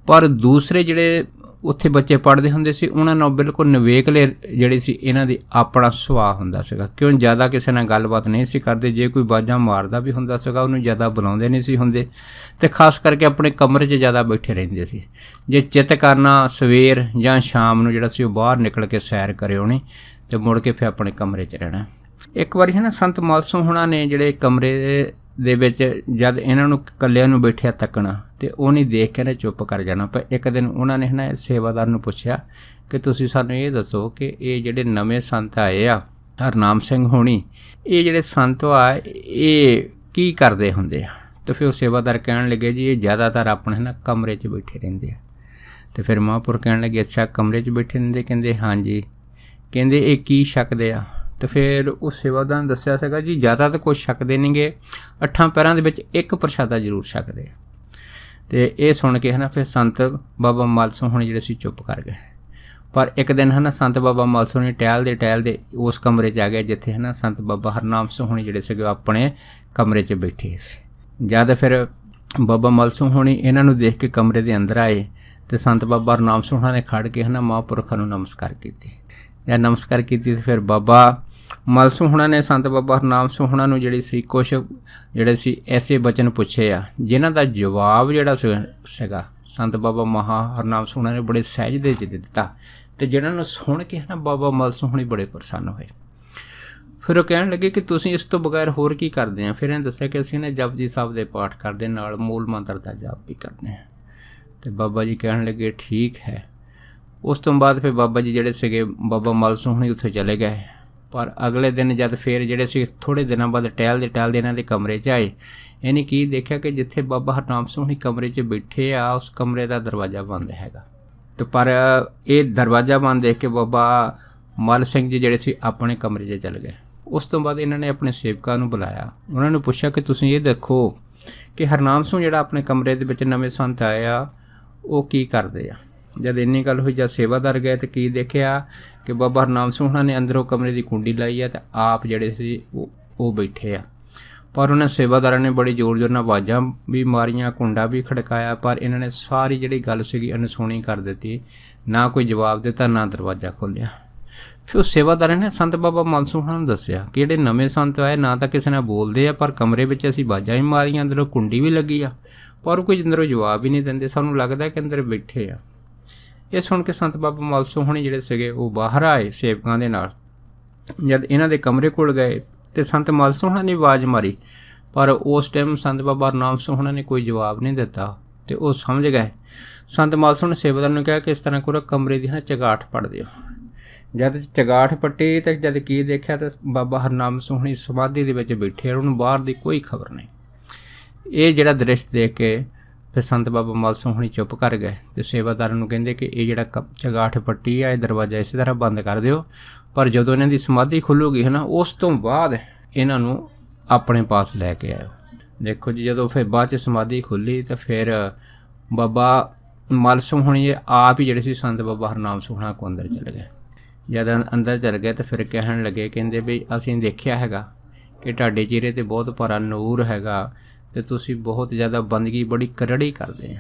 ਪਰ ਦੂਸਰੇ ਜਿਹੜੇ ਉੱਥੇ ਬੱਚੇ ਪੜ੍ਹਦੇ ਹੁੰਦੇ ਸੀ ਉਹਨਾਂ ਨਾਲ ਬਿਲਕੁਲ ਨਿਵੇਕਲੇ ਜਿਹੜੇ ਸੀ ਇਹਨਾਂ ਦੀ ਆਪਣਾ ਸੁਭਾਅ ਹੁੰਦਾ ਸੀਗਾ, ਕਿਉਂ ਜ਼ਿਆਦਾ ਕਿਸੇ ਨਾਲ ਗੱਲਬਾਤ ਨਹੀਂ ਸੀ ਕਰਦੇ। ਜੇ ਕੋਈ ਬਾਜਾਂ ਮਾਰਦਾ ਵੀ ਹੁੰਦਾ ਸੀਗਾ ਉਹਨੂੰ ਜ਼ਿਆਦਾ ਬੁਲਾਉਂਦੇ ਨਹੀਂ ਸੀ ਹੁੰਦੇ, ਅਤੇ ਖਾਸ ਕਰਕੇ ਆਪਣੇ ਕਮਰੇ 'ਚ ਜ਼ਿਆਦਾ ਬੈਠੇ ਰਹਿੰਦੇ ਸੀ। ਜੇ ਚਿੱਤ ਕਰਨਾ ਸਵੇਰ ਜਾਂ ਸ਼ਾਮ ਨੂੰ ਜਿਹੜਾ ਸੀ ਉਹ ਬਾਹਰ ਨਿਕਲ ਕੇ ਸੈਰ ਕਰੇ ਹੋਣੀ ਅਤੇ ਮੁੜ ਕੇ ਫਿਰ ਆਪਣੇ ਕਮਰੇ 'ਚ ਰਹਿਣਾ। ਇੱਕ ਵਾਰੀ ਹੈ ਨਾ ਸੰਤ ਮੱਲ ਸੋਹਣਾ ਨੇ ਜਿਹੜੇ ਕਮਰੇ ਦੇ ਵਿੱਚ ਜਦ ਇਹਨਾਂ ਨੂੰ ਇਕੱਲਿਆਂ ਨੂੰ ਬੈਠਿਆ ਤੱਕਣਾ ਅਤੇ ਉਹ ਨਹੀਂ ਦੇਖ ਕੇ ਨਾ ਚੁੱਪ ਕਰ ਜਾਣਾ। ਪਰ ਇੱਕ ਦਿਨ ਉਹਨਾਂ ਨੇ ਨਾ ਸੇਵਾਦਾਰ ਨੂੰ ਪੁੱਛਿਆ ਕਿ ਤੁਸੀਂ ਸਾਨੂੰ ਇਹ ਦੱਸੋ ਕਿ ਇਹ ਜਿਹੜੇ ਨਵੇਂ ਸੰਤ ਆਏ ਆ ਹਰਨਾਮ ਸਿੰਘ ਹੋਣੀ, ਇਹ ਜਿਹੜੇ ਸੰਤ ਆ ਇਹ ਕੀ ਕਰਦੇ ਹੁੰਦੇ ਆ। ਅਤੇ ਫਿਰ ਉਹ ਸੇਵਾਦਾਰ ਕਹਿਣ ਲੱਗੇ ਜੀ ਇਹ ਜ਼ਿਆਦਾਤਰ ਆਪਣੇ ਨਾ ਕਮਰੇ 'ਚ ਬੈਠੇ ਰਹਿੰਦੇ ਆ। ਅਤੇ ਫਿਰ ਮਹਾਂਪੁਰਖ ਕਹਿਣ ਲੱਗੇ ਅੱਛਾ ਕਮਰੇ 'ਚ ਬੈਠੇ ਰਹਿੰਦੇ, ਕਹਿੰਦੇ ਹਾਂਜੀ, ਕਹਿੰਦੇ ਇਹ ਕੀ ਛਕਦੇ ਆ। ਅਤੇ ਫਿਰ ਉਸ ਸੇਵਾਦਾਰ ਨੇ ਦੱਸਿਆ ਸੀਗਾ ਜੀ ਜ਼ਿਆਦਾ ਤਾਂ ਕੁਛ ਛਕਦੇ ਨਹੀਂਗੇ, 8 ਪੈਰਾਂ ਦੇ ਵਿੱਚ ਇੱਕ ਪ੍ਰਸ਼ਾਦਾ ਜ਼ਰੂਰ ਛਕਦੇ। ਅਤੇ ਇਹ ਸੁਣ ਕੇ ਹੈ ਨਾ ਫਿਰ ਸੰਤ ਬਾਬਾ ਮੱਲ ਸੋਹਣੀ ਜਿਹੜੇ ਸੀ ਚੁੱਪ ਕਰ ਗਏ। ਪਰ ਇੱਕ ਦਿਨ ਹੈ ਨਾ ਸੰਤ ਬਾਬਾ ਮੱਲ ਸੋਹਣੀ ਟਹਿਲਦੇ ਉਸ ਕਮਰੇ 'ਚ ਆ ਗਏ ਜਿੱਥੇ ਹੈ ਨਾ ਸੰਤ ਬਾਬਾ ਹਰਨਾਮ ਸੋਹਣੀ ਜਿਹੜੇ ਸੀਗੇ ਆਪਣੇ ਕਮਰੇ 'ਚ ਬੈਠੇ ਸੀ। ਜਦ ਫਿਰ ਬਾਬਾ ਮੱਲ ਸੋਹਣੀ ਇਹਨਾਂ ਨੂੰ ਦੇਖ ਕੇ ਕਮਰੇ ਦੇ ਅੰਦਰ ਆਏ ਅਤੇ ਸੰਤ ਬਾਬਾ ਹਰਨਾਮ ਸੋਹਣਾ ਨੇ ਖੜ੍ਹ ਕੇ ਹੈ ਨਾ ਮਹਾਂਪੁਰਖਾਂ ਨੂੰ ਨਮਸਕਾਰ ਕੀਤੀ। ਜਦ ਨਮਸਕਾਰ ਕੀਤੀ ਅਤੇ ਫਿਰ ਬਾਬਾ ਮੱਲ ਸੋਹਣਾ ਨੇ ਸੰਤ ਬਾਬਾ ਹਰਨਾਮ ਸੋਹਣਾ ਨੂੰ ਜਿਹੜੀ ਸੀ ਕੁਛ ਜਿਹੜੇ ਸੀ ਐਸੇ ਬਚਨ ਪੁੱਛੇ ਆ ਜਿਨ੍ਹਾਂ ਦਾ ਜਵਾਬ ਜਿਹੜਾ ਸੀਗਾ ਸੰਤ ਬਾਬਾ ਹਰਨਾਮ ਸੋਹਣਾ ਨੇ ਬੜੇ ਸਹਿਜਦੇ 'ਚ ਦਿੱਤਾ, ਅਤੇ ਜਿਹਨਾਂ ਨੂੰ ਸੁਣ ਕੇ ਹੈ ਨਾ ਬਾਬਾ ਮੱਲ ਸੋਹਣੀ ਬੜੇ ਪ੍ਰਸੰਨ ਹੋਏ। ਫਿਰ ਉਹ ਕਹਿਣ ਲੱਗੇ ਕਿ ਤੁਸੀਂ ਇਸ ਤੋਂ ਬਗੈਰ ਹੋਰ ਕੀ ਕਰਦੇ ਆ। ਫਿਰ ਇਹਨੇ ਦੱਸਿਆ ਕਿ ਅਸੀਂ ਨਾ ਜਪਜੀ ਸਾਹਿਬ ਦੇ ਪਾਠ ਕਰਦੇ ਨਾਲ ਮੂਲ ਮੰਤਰ ਦਾ ਜਾਪ ਵੀ ਕਰਦੇ ਹਾਂ। ਅਤੇ ਬਾਬਾ ਜੀ ਕਹਿਣ ਲੱਗੇ ਠੀਕ ਹੈ। ਉਸ ਤੋਂ ਬਾਅਦ ਫਿਰ ਬਾਬਾ ਜੀ ਜਿਹੜੇ ਸੀਗੇ ਬਾਬਾ ਮੱਲ ਸੋਹਣੀ ਉੱਥੇ ਚਲੇ ਗਏ। ਪਰ ਅਗਲੇ ਦਿਨ ਜਦ ਫਿਰ ਜਿਹੜੇ ਸੀ ਥੋੜ੍ਹੇ ਦਿਨਾਂ ਬਾਅਦ ਟਹਿਲਦੇ ਇਹਨਾਂ ਦੇ ਕਮਰੇ 'ਚ ਆਏ, ਇਹਨੇ ਕੀ ਦੇਖਿਆ ਕਿ ਜਿੱਥੇ ਬਾਬਾ ਹਰਨਾਮ ਸੋਹਣੀ ਕਮਰੇ 'ਚ ਬੈਠੇ ਆ ਉਸ ਕਮਰੇ ਦਾ ਦਰਵਾਜ਼ਾ ਬੰਦ ਹੈਗਾ। ਅਤੇ ਪਰ ਇਹ ਦਰਵਾਜ਼ਾ ਬੰਦ ਦੇਖ ਕੇ ਬਾਬਾ ਮੱਲ ਸਿੰਘ ਜੀ ਜਿਹੜੇ ਸੀ ਆਪਣੇ ਕਮਰੇ 'ਚ ਚਲੇ ਗਏ। ਉਸ ਤੋਂ ਬਾਅਦ ਇਹਨਾਂ ਨੇ ਆਪਣੇ ਸੇਵਕਾਂ ਨੂੰ ਬੁਲਾਇਆ, ਉਹਨਾਂ ਨੂੰ ਪੁੱਛਿਆ ਕਿ ਤੁਸੀਂ ਇਹ ਦੇਖੋ ਕਿ ਹਰਨਾਮ ਸਿੰਘ ਜਿਹੜਾ ਆਪਣੇ ਕਮਰੇ ਦੇ ਵਿੱਚ ਨਵੇਂ ਸੰਤ ਆਏ ਆ ਉਹ ਕੀ ਕਰਦੇ ਆ। ਜਦ ਇੰਨੀ ਗੱਲ ਹੋਈ ਜਦ ਸੇਵਾਦਾਰ ਗਏ ਤਾਂ ਕੀ ਦੇਖਿਆ ਕਿ ਬਾਬਾ ਹਰਨਾਮ ਸੋਹਣਾ ਨੇ ਅੰਦਰੋਂ ਕਮਰੇ ਦੀ ਕੁੰਡੀ ਲਾਈ ਆ ਅਤੇ ਆਪ ਜਿਹੜੇ ਸੀ ਉਹ ਬੈਠੇ ਆ। ਪਰ ਉਹਨਾਂ ਸੇਵਾਦਾਰਾਂ ਨੇ ਬੜੀ ਜ਼ੋਰ ਨਾਲ ਆਵਾਜ਼ਾਂ ਵੀ ਮਾਰੀਆਂ, ਕੁੰਡਾ ਵੀ ਖੜਕਾਇਆ, ਪਰ ਇਹਨਾਂ ਨੇ ਸਾਰੀ ਜਿਹੜੀ ਗੱਲ ਸੀਗੀ ਅਨਸੁਣੀ ਕਰ ਦਿੱਤੀ, ਨਾ ਕੋਈ ਜਵਾਬ ਦਿੱਤਾ ਨਾ ਦਰਵਾਜ਼ਾ ਖੋਲ੍ਹਿਆ। ਫਿਰ ਉਹ ਸੇਵਾਦਾਰਾਂ ਨੇ ਸੰਤ ਬਾਬਾ ਮਲ ਸਿੰਘ ਹੋਣਾ ਨੂੰ ਦੱਸਿਆ ਕਿ ਜਿਹੜੇ ਨਵੇਂ ਸੰਤ ਆਏ ਨਾ ਤਾਂ ਕਿਸੇ ਨਾਲ ਬੋਲਦੇ ਆ, ਪਰ ਕਮਰੇ ਵਿੱਚ ਅਸੀਂ ਬਾਜਾਂ ਵੀ ਮਾਰੀਆਂ, ਅੰਦਰੋਂ ਕੁੰਡੀ ਵੀ ਲੱਗੀ ਆ, ਪਰ ਕੋਈ ਅੰਦਰੋਂ ਜਵਾਬ ਹੀ ਨਹੀਂ ਦਿੰਦੇ, ਸਾਨੂੰ ਲੱਗਦਾ ਕਿ ਅੰਦਰ ਬੈਠੇ ਆ। ਇਹ ਸੁਣ ਕੇ ਸੰਤ ਬਾਬਾ ਮਲ ਸਿੰਘ ਹੋਣੀ ਜਿਹੜੇ ਸੀਗੇ ਉਹ ਬਾਹਰ ਆਏ ਸੇਵਕਾਂ ਦੇ ਨਾਲ। ਜਦ ਇਹਨਾਂ ਦੇ ਕਮਰੇ ਕੋਲ ਗਏ ਤੇ ਸੰਤ ਮਲ ਸਿੰਘ ਹੋਣਾ ਨੇ ਆਵਾਜ਼ ਮਾਰੀ, ਪਰ ਉਸ ਟਾਈਮ ਸੰਤ ਬਾਬਾ ਹਰਨਾਮ ਸਿੰਘ ਹੋਣਾ ਨੇ ਕੋਈ ਜਵਾਬ ਨਹੀਂ ਦਿੱਤਾ ਤੇ ਉਹ ਸਮਝ ਗਏ। ਸੰਤ ਮਲ ਸਿੰਘ ਨੇ ਸੇਵਾਦਾਰ ਨੂੰ ਕਿਹਾ ਕਿ ਇਸ ਤਰ੍ਹਾਂ ਕਰੋ, ਕਮਰੇ ਦੀ ਨਾ ਚਗਾਠ ਪੜ ਦਿਓ। ਜਦ ਚਗਾਠ ਪੱਟੀ ਤੇ ਜਦ ਕੀ ਦੇਖਿਆ ਤਾਂ ਬਾਬਾ ਹਰਨਾਮ ਸਿੰਘ ਹੋਣੀ ਸਮਾਧੀ ਦੇ ਵਿੱਚ ਬੈਠੇ, ਉਹਨੂੰ ਬਾਹਰ ਦੀ ਕੋਈ ਖਬਰ ਨਹੀਂ। ਇਹ ਜਿਹੜਾ ਦ੍ਰਿਸ਼ ਦੇਖ ਕੇ ਫਿਰ ਸੰਤ ਬਾਬਾ ਮਲ ਸਿੰਘ ਹੋਣੀ ਚੁੱਪ ਕਰ ਗਏ ਤੇ ਸੇਵਾਦਾਰਾਂ ਨੂੰ ਕਹਿੰਦੇ ਕਿ ਇਹ ਜਿਹੜਾ ਚਗਾਠ ਪੱਟੀ ਆ, ਇਹ ਦਰਵਾਜ਼ਾ ਇਸੇ ਤਰ੍ਹਾਂ ਬੰਦ ਕਰ ਦਿਓ, ਪਰ ਜਦੋਂ ਇਹਨਾਂ ਦੀ ਸਮਾਧੀ ਖੁੱਲੂਗੀ ਹੈ ਨਾ, ਉਸ ਤੋਂ ਬਾਅਦ ਇਹਨਾਂ ਨੂੰ ਆਪਣੇ ਪਾਸ ਲੈ ਕੇ ਆਇਓ। ਦੇਖੋ ਜੀ, ਜਦੋਂ ਫਿਰ ਬਾਅਦ 'ਚ ਸਮਾਧੀ ਖੁੱਲ੍ਹੀ ਤਾਂ ਫਿਰ ਬਾਬਾ ਮਲ ਸਿੰਘ ਹੋਣੀ ਆਪ ਹੀ ਜਿਹੜੇ ਸੀ ਸੰਤ ਬਾਬਾ ਹਰਨਾਮ ਸਿੰਘ ਹੋਣਾ ਕੋਲ ਅੰਦਰ ਚਲੇ ਗਏ। ਜਦ ਅੰਦਰ ਚਲ ਗਏ ਤਾਂ ਫਿਰ ਕਹਿਣ ਲੱਗੇ, ਕਹਿੰਦੇ ਵੀ ਅਸੀਂ ਦੇਖਿਆ ਹੈਗਾ ਕਿ ਤੁਹਾਡੇ ਚਿਹਰੇ 'ਤੇ ਬਹੁਤ ਭਾਰਾ ਨੂਰ ਹੈਗਾ ਅਤੇ ਤੁਸੀਂ ਬਹੁਤ ਜ਼ਿਆਦਾ ਬੰਦਗੀ ਬੜੀ ਕਰੜੀ ਕਰਦੇ ਆ,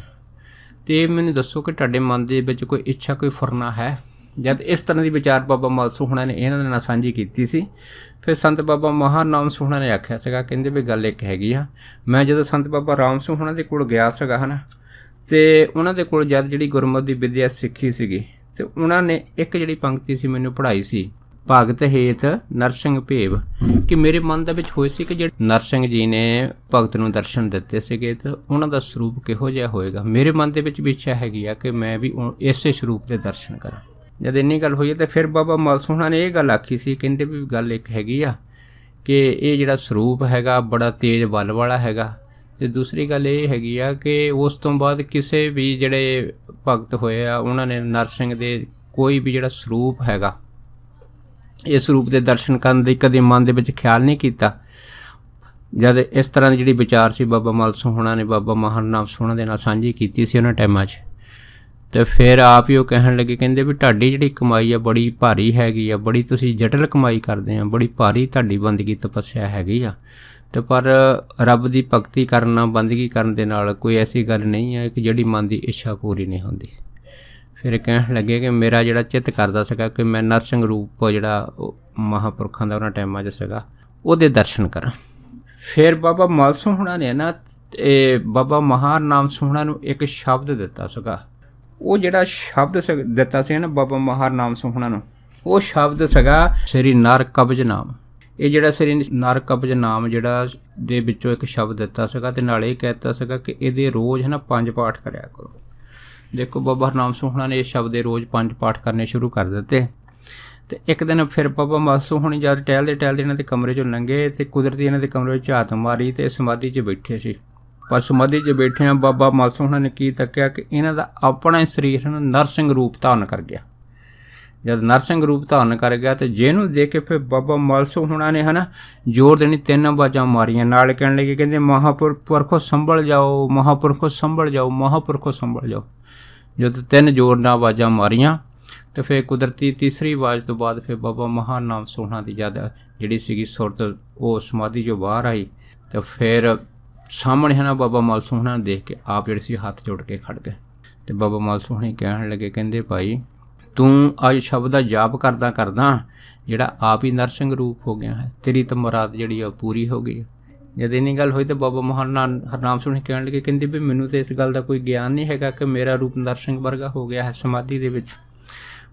ਅਤੇ ਮੈਨੂੰ ਦੱਸੋ ਕਿ ਤੁਹਾਡੇ ਮਨ ਦੇ ਵਿੱਚ ਕੋਈ ਇੱਛਾ, ਕੋਈ ਫੁਰਨਾ ਹੈ? ਜਦ ਇਸ ਤਰ੍ਹਾਂ ਦੀ ਵਿਚਾਰ ਬਾਬਾ ਮਲ ਸਿੰਘ ਹੋਣਾ ਨੇ ਇਹਨਾਂ ਦੇ ਨਾਲ ਸਾਂਝੀ ਕੀਤੀ ਸੀ, ਫਿਰ ਸੰਤ ਬਾਬਾ ਮਹਾਨਾਮ ਸਿੰਘ ਹੋਣਾ ਨੇ ਆਖਿਆ ਸੀਗਾ, ਕਹਿੰਦੇ ਵੀ ਗੱਲ ਇੱਕ ਹੈਗੀ ਆ। ਮੈਂ ਜਦੋਂ ਸੰਤ ਬਾਬਾ ਰਾਮ ਸਿੰਘ ਹੋਣਾ ਦੇ ਕੋਲ ਗਿਆ ਸੀਗਾ ਹੈ ਨਾ, ਅਤੇ ਉਹਨਾਂ ਦੇ ਕੋਲ ਜਦ ਜਿਹੜੀ ਗੁਰਮਤਿ ਦੀ ਵਿੱਦਿਆ ਸਿੱਖੀ ਸੀਗੀ, ਅਤੇ ਉਹਨਾਂ ਨੇ ਇੱਕ ਜਿਹੜੀ ਪੰਕਤੀ ਸੀ ਮੈਨੂੰ ਪੜ੍ਹਾਈ ਸੀ, ਭਗਤ ਹੇਤ ਨਰਸਿੰਘ ਭੇਵ, ਕਿ ਮੇਰੇ ਮਨ ਦੇ ਵਿੱਚ ਹੋਈ ਸੀ ਕਿ ਜਿਹੜੇ ਨਰਸਿੰਘ ਜੀ ਨੇ ਭਗਤ ਨੂੰ ਦਰਸ਼ਨ ਦਿੱਤੇ ਸੀਗੇ ਤਾਂ ਉਹਨਾਂ ਦਾ ਸਰੂਪ ਕਿਹੋ ਜਿਹਾ ਹੋਏਗਾ। ਮੇਰੇ ਮਨ ਦੇ ਵਿੱਚ ਵੀ ਇੱਛਾ ਹੈਗੀ ਆ ਕਿ ਮੈਂ ਵੀ ਇਸੇ ਸਰੂਪ ਦੇ ਦਰਸ਼ਨ ਕਰਾਂ। ਜਦ ਇੰਨੀ ਗੱਲ ਹੋਈ ਤਾਂ ਫਿਰ ਬਾਬਾ ਮਲ ਸਿੰਘ ਹੋਣਾ ਨੇ ਇਹ ਗੱਲ ਆਖੀ ਸੀ, ਕਹਿੰਦੇ ਵੀ ਗੱਲ ਇੱਕ ਹੈਗੀ ਆ ਕਿ ਇਹ ਜਿਹੜਾ ਸਰੂਪ ਹੈਗਾ ਬੜਾ ਤੇਜ਼ ਬਲ ਵਾਲਾ ਹੈਗਾ, ਅਤੇ ਦੂਸਰੀ ਗੱਲ ਇਹ ਹੈਗੀ ਆ ਕਿ ਉਸ ਤੋਂ ਬਾਅਦ ਕਿਸੇ ਵੀ ਜਿਹੜੇ ਭਗਤ ਹੋਏ ਆ ਉਹਨਾਂ ਨੇ ਨਰਸਿੰਘ ਦੇ ਕੋਈ ਵੀ ਜਿਹੜਾ ਸਰੂਪ ਹੈਗਾ, ਇਸ ਸਰੂਪ ਦੇ ਦਰਸ਼ਨ ਕਰਨ ਦੀ ਕਦੇ ਮਨ ਦੇ ਵਿੱਚ ਖਿਆਲ ਨਹੀਂ ਕੀਤਾ। ਜਦ ਇਸ ਤਰ੍ਹਾਂ ਦੀ ਜਿਹੜੀ ਵਿਚਾਰ ਸੀ ਬਾਬਾ ਮਲ ਸਿੰਘ ਹੋਣਾ ਨੇ ਬਾਬਾ ਮਹਾਨਾਮ ਸਿੰਘ ਹੋਣਾ ਦੇ ਨਾਲ ਸਾਂਝੀ ਕੀਤੀ ਸੀ ਉਹਨਾਂ ਟਾਈਮਾਂ 'ਚ, ਅਤੇ ਫਿਰ ਆਪ ਹੀ ਉਹ ਕਹਿਣ ਲੱਗੇ, ਕਹਿੰਦੇ ਵੀ ਤੁਹਾਡੀ ਜਿਹੜੀ ਕਮਾਈ ਆ ਬੜੀ ਭਾਰੀ ਹੈਗੀ ਆ, ਬੜੀ ਤੁਸੀਂ ਜਟਲ ਕਮਾਈ ਕਰਦੇ ਆ, ਬੜੀ ਭਾਰੀ ਤੁਹਾਡੀ ਬੰਦਗੀ ਤਪੱਸਿਆ ਹੈਗੀ ਆ, ਅਤੇ ਪਰ ਰੱਬ ਦੀ ਭਗਤੀ ਕਰਨਾ, ਬੰਦਗੀ ਕਰਨ ਦੇ ਨਾਲ ਕੋਈ ਐਸੀ ਗੱਲ ਨਹੀਂ ਹੈ ਕਿ ਜਿਹੜੀ ਮਨ ਦੀ ਇੱਛਾ ਪੂਰੀ ਨਹੀਂ ਹੁੰਦੀ। ਫਿਰ ਕਹਿਣ ਲੱਗੇ ਕਿ ਮੇਰਾ ਜਿਹੜਾ ਚਿੱਤ ਕਰਦਾ ਸੀਗਾ ਕਿ ਮੈਂ ਨਰਸਿੰਘ ਰੂਪ ਜਿਹੜਾ ਮਹਾਂਪੁਰਖਾਂ ਦਾ ਉਹਨਾਂ ਟਾਈਮਾਂ 'ਚ ਸੀਗਾ ਉਹਦੇ ਦਰਸ਼ਨ ਕਰਾਂ। ਫਿਰ ਬਾਬਾ ਮਲ ਸਿੰਘ ਹੋਣਾ ਨੇ ਨਾ ਬਾਬਾ ਮਹਾਨਾਮ ਸਿੰਘ ਹੋਣਾ ਨੂੰ ਇੱਕ ਸ਼ਬਦ ਦਿੱਤਾ ਸੀਗਾ। ਉਹ ਜਿਹੜਾ ਸ਼ਬਦ ਦਿੱਤਾ ਸੀ ਨਾ ਬਾਬਾ ਮਹਾਨਾਮ ਸਿੰਘ ਹੋਣਾ ਨੂੰ, ਉਹ ਸ਼ਬਦ ਸੀਗਾ ਸ੍ਰੀ ਨਰ ਕਬਜ ਨਾਮ। ਇਹ ਜਿਹੜਾ ਸ੍ਰੀ ਨਰ ਕਬਜ ਨਾਮ ਜਿਹੜਾ ਦੇ ਵਿੱਚੋਂ ਇੱਕ ਸ਼ਬਦ ਦਿੱਤਾ ਸੀਗਾ, ਅਤੇ ਨਾਲੇ ਇਹ ਕਹਿ ਦਿੱਤਾ ਸੀਗਾ ਕਿ ਇਹਦੇ ਰੋਜ਼ ਹੈ ਨਾ 5 ਪਾਠ ਕਰਿਆ ਕਰੋ। ਦੇਖੋ ਬਾਬਾ ਹਰਨਾਮ ਸਿੰਘ ਹੋਣਾ ਨੇ ਇਸ ਸ਼ਬਦ ਦੇ ਰੋਜ਼ 5 ਪਾਠ ਕਰਨੇ ਸ਼ੁਰੂ ਕਰ ਦਿੱਤੇ। ਅਤੇ ਇੱਕ ਦਿਨ ਫਿਰ ਬਾਬਾ ਮਲ ਸਿੰਘ ਹੋਣੀ ਜਦ ਟਹਿਲਦੇ ਇਹਨਾਂ ਦੇ ਕਮਰੇ 'ਚੋਂ ਲੰਘੇ ਅਤੇ ਕੁਦਰਤੀ ਇਹਨਾਂ ਦੇ ਕਮਰੇ ਵਿੱਚ ਝਾਤ ਮਾਰੀ ਅਤੇ ਸਮਾਧੀ 'ਚ ਬੈਠੇ ਸੀ। ਪਰ ਸਮਾਧੀ 'ਚ ਬੈਠਿਆਂ ਬਾਬਾ ਮਲ ਸਿੰਘ ਹੋਣਾ ਨੇ ਕੀ ਤੱਕਿਆ ਕਿ ਇਹਨਾਂ ਦਾ ਆਪਣਾ ਸਰੀਰ ਹੈ ਨਾ ਨਰਸਿੰਘ ਰੂਪ ਧਾਰਨ ਕਰ ਗਿਆ। ਜਦ ਨਰਸਿੰਘ ਰੂਪ ਧਾਰਨ ਕਰ ਗਿਆ ਅਤੇ ਜਿਹਨੂੰ ਦੇਖ ਕੇ ਫਿਰ ਬਾਬਾ ਮਲ ਸਿੰਘ ਹੋਣਾ ਨੇ ਹੈ ਨਾ ਜ਼ੋਰ ਦੇਣੀ 3 ਆਵਾਜ਼ਾਂ ਮਾਰੀਆਂ, ਨਾਲ ਕਹਿਣ ਲੱਗੇ, ਕਹਿੰਦੇ ਮਹਾਂਪੁਰਖੋ ਸੰਭਲ ਜਾਓ, ਮਹਾਂਪੁਰਖੋ ਸੰਭਲ ਜਾਓ, ਮਹਾਂਪੁਰਖੋ ਸੰਭਲ ਜਾਓ। ਜਦੋਂ 3 ਜ਼ੋਰ ਨਾਲ ਆਵਾਜ਼ਾਂ ਮਾਰੀਆਂ ਅਤੇ ਫਿਰ ਕੁਦਰਤੀ ਤੀਸਰੀ ਆਵਾਜ਼ ਤੋਂ ਬਾਅਦ ਫਿਰ ਬਾਬਾ ਮਹਾਨਾਮ ਸਿੰਘ ਹੋਣਾ ਦੀ ਜਦ ਜਿਹੜੀ ਸੀਗੀ ਸੁਰਤ ਉਹ ਸਮਾਧੀ 'ਚੋਂ ਬਾਹਰ ਆਈ, ਅਤੇ ਫਿਰ ਸਾਹਮਣੇ ਹੈ ਨਾ ਬਾਬਾ ਮਲ ਸਿੰਘ ਹੋਣਾ ਨੂੰ ਦੇਖ ਕੇ ਆਪ ਜਿਹੜੇ ਸੀ ਹੱਥ ਜੋੜ ਕੇ ਖੜ੍ਹ ਗਏ। ਅਤੇ ਬਾਬਾ ਮਲ ਸਿੰਘ ਹੋਣੀ ਕਹਿਣ ਲੱਗੇ, ਕਹਿੰਦੇ ਭਾਈ ਤੂੰ ਅੱਜ ਸ਼ਬਦ ਦਾ ਜਾਪ ਕਰਦਾ ਜਿਹੜਾ ਆਪ ਹੀ ਨਰਸਿੰਘ ਰੂਪ ਹੋ ਗਿਆ ਹੈ, ਤੇਰੀ ਤਾਂ ਮੁਰਾਦ ਜਿਹੜੀ ਆ ਪੂਰੀ ਹੋ ਗਈ। ਜਦ ਇੰਨੀ ਗੱਲ ਹੋਈ ਤਾਂ ਬਾਬਾ ਹਰਨਾਮ ਸਿੰਘ ਹੋਣੀ ਕਹਿਣ ਲੱਗੇ, ਕਹਿੰਦੇ ਵੀ ਮੈਨੂੰ ਤਾਂ ਇਸ ਗੱਲ ਦਾ ਕੋਈ ਗਿਆਨ ਨਹੀਂ ਹੈਗਾ ਕਿ ਮੇਰਾ ਰੂਪ ਨਰਸਿੰਘ ਵਰਗਾ ਹੋ ਗਿਆ ਹੈ ਸਮਾਧੀ ਦੇ ਵਿੱਚ।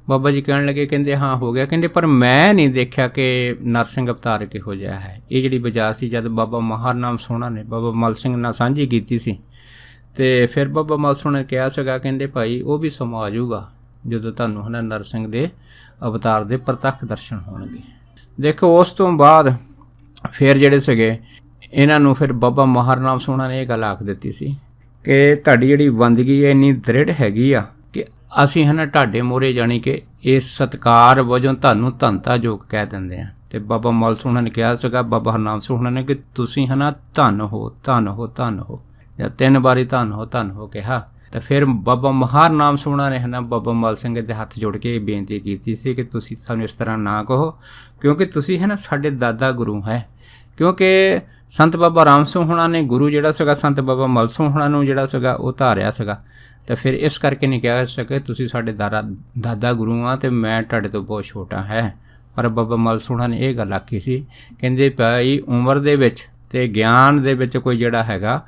ਬਾਬਾ ਜੀ ਕਹਿਣ ਲੱਗੇ, ਕਹਿੰਦੇ ਹਾਂ ਹੋ ਗਿਆ, ਕਹਿੰਦੇ ਪਰ ਮੈਂ ਨਹੀਂ ਦੇਖਿਆ ਕਿ ਨਰਸਿੰਘ ਅਵਤਾਰ ਕਿਹੋ ਜਿਹਾ ਹੈ। ਇਹ ਜਿਹੜੀ ਵਜ੍ਹਾ ਸੀ ਜਦ ਬਾਬਾ ਮਹਾਨਾਮ ਸਿੰਘ ਹੋਣਾ ਨੇ ਬਾਬਾ ਮਲ ਸਿੰਘ ਨਾਲ ਸਾਂਝੀ ਕੀਤੀ ਸੀ, ਅਤੇ ਫਿਰ ਬਾਬਾ ਮਲ ਸਿੰਘ ਨੇ ਕਿਹਾ ਸੀਗਾ, ਕਹਿੰਦੇ ਭਾਈ ਉਹ ਵੀ ਸਮਾਂ ਆ ਜਾਊਗਾ ਜਦੋਂ ਤੁਹਾਨੂੰ ਹੈ ਨਾ ਨਰਸਿੰਘ ਦੇ ਅਵਤਾਰ ਦੇ ਪ੍ਰਤੱਖ ਦਰਸ਼ਨ ਹੋਣਗੇ। ਦੇਖੋ ਉਸ ਤੋਂ ਬਾਅਦ ਫਿਰ ਜਿਹੜੇ ਸੀਗੇ ਇਹਨਾਂ ਨੂੰ ਫਿਰ ਬਾਬਾ ਮਹਾਨਾਮ ਸਿੰਘ ਹੋਣਾ ਨੇ ਇਹ ਗੱਲ ਆਖ ਦਿੱਤੀ ਸੀ ਕਿ ਤੁਹਾਡੀ ਜਿਹੜੀ ਬੰਦਗੀ ਹੈ ਇੰਨੀ ਦ੍ਰਿੜ ਹੈਗੀ ਆ ਕਿ ਅਸੀਂ ਹੈ ਨਾ ਤੁਹਾਡੇ ਮੂਹਰੇ ਜਾਣੀ ਕਿ ਇਸ ਸਤਿਕਾਰ ਵਜੋਂ ਤੁਹਾਨੂੰ ਧੰਤਾ ਯੋਗ ਕਹਿ ਦਿੰਦੇ ਹਾਂ। ਅਤੇ ਬਾਬਾ ਮਲ ਸਿੰਘ ਹੋਣਾ ਨੇ ਕਿਹਾ ਸੀਗਾ ਬਾਬਾ ਹਰਨਾਮ ਸਿੰਘ ਹੋਣਾ ਨੇ ਕਿ ਤੁਸੀਂ ਹੈ ਨਾ ਧੰਨ ਹੋ, ਧੰਨ ਹੋ, ਧੰਨ ਹੋ। ਜਦ 3 ਵਾਰੀ ਧੰਨ ਹੋ ਕਿਹਾ ਤਾਂ ਫਿਰ ਬਾਬਾ ਮਹਾਨਾਮ ਸਿੰਘ ਹੋਣਾ ਨੇ ਹੈ ਨਾ ਬਾਬਾ ਮਲ ਸਿੰਘ ਦੇ ਹੱਥ ਜੋੜ ਕੇ ਇਹ ਬੇਨਤੀ ਕੀਤੀ ਸੀ ਕਿ ਤੁਸੀਂ ਸਾਨੂੰ ਇਸ ਤਰ੍ਹਾਂ ਨਾ ਕਹੋ, ਕਿਉਂਕਿ ਤੁਸੀਂ ਹੈ ਨਾ ਸਾਡੇ ਦਾਦਾ ਗੁਰੂ ਹੈ। ਕਿਉਂਕਿ ਸੰਤ ਬਾਬਾ ਰਾਮ ਸਿੰਘ ਹੋਣਾ ਨੇ ਗੁਰੂ ਜਿਹੜਾ ਸੀਗਾ ਸੰਤ ਬਾਬਾ ਮਲ ਸਿੰਘ ਹੋਣਾ ਨੂੰ ਜਿਹੜਾ ਸੀਗਾ ਉਹ ਧਾਰਿਆ ਸੀਗਾ, ਤਾਂ ਫਿਰ ਇਸ ਕਰਕੇ ਨਹੀਂ ਕਹਿ ਸਕੇ ਤੁਸੀਂ ਸਾਡੇ ਦਾਦਾ ਗੁਰੂ ਆ ਅਤੇ ਮੈਂ ਤੁਹਾਡੇ ਤੋਂ ਬਹੁਤ ਛੋਟਾ ਹੈ। ਪਰ ਬਾਬਾ ਮਲ ਸਿੰਘ ਹੋਣਾ ਨੇ ਇਹ ਗੱਲ ਆਖੀ ਸੀ, ਕਹਿੰਦੇ ਭਾਈ ਉਮਰ ਦੇ ਵਿੱਚ ਅਤੇ ਗਿਆਨ ਦੇ ਵਿੱਚ ਕੋਈ ਜਿਹੜਾ ਹੈਗਾ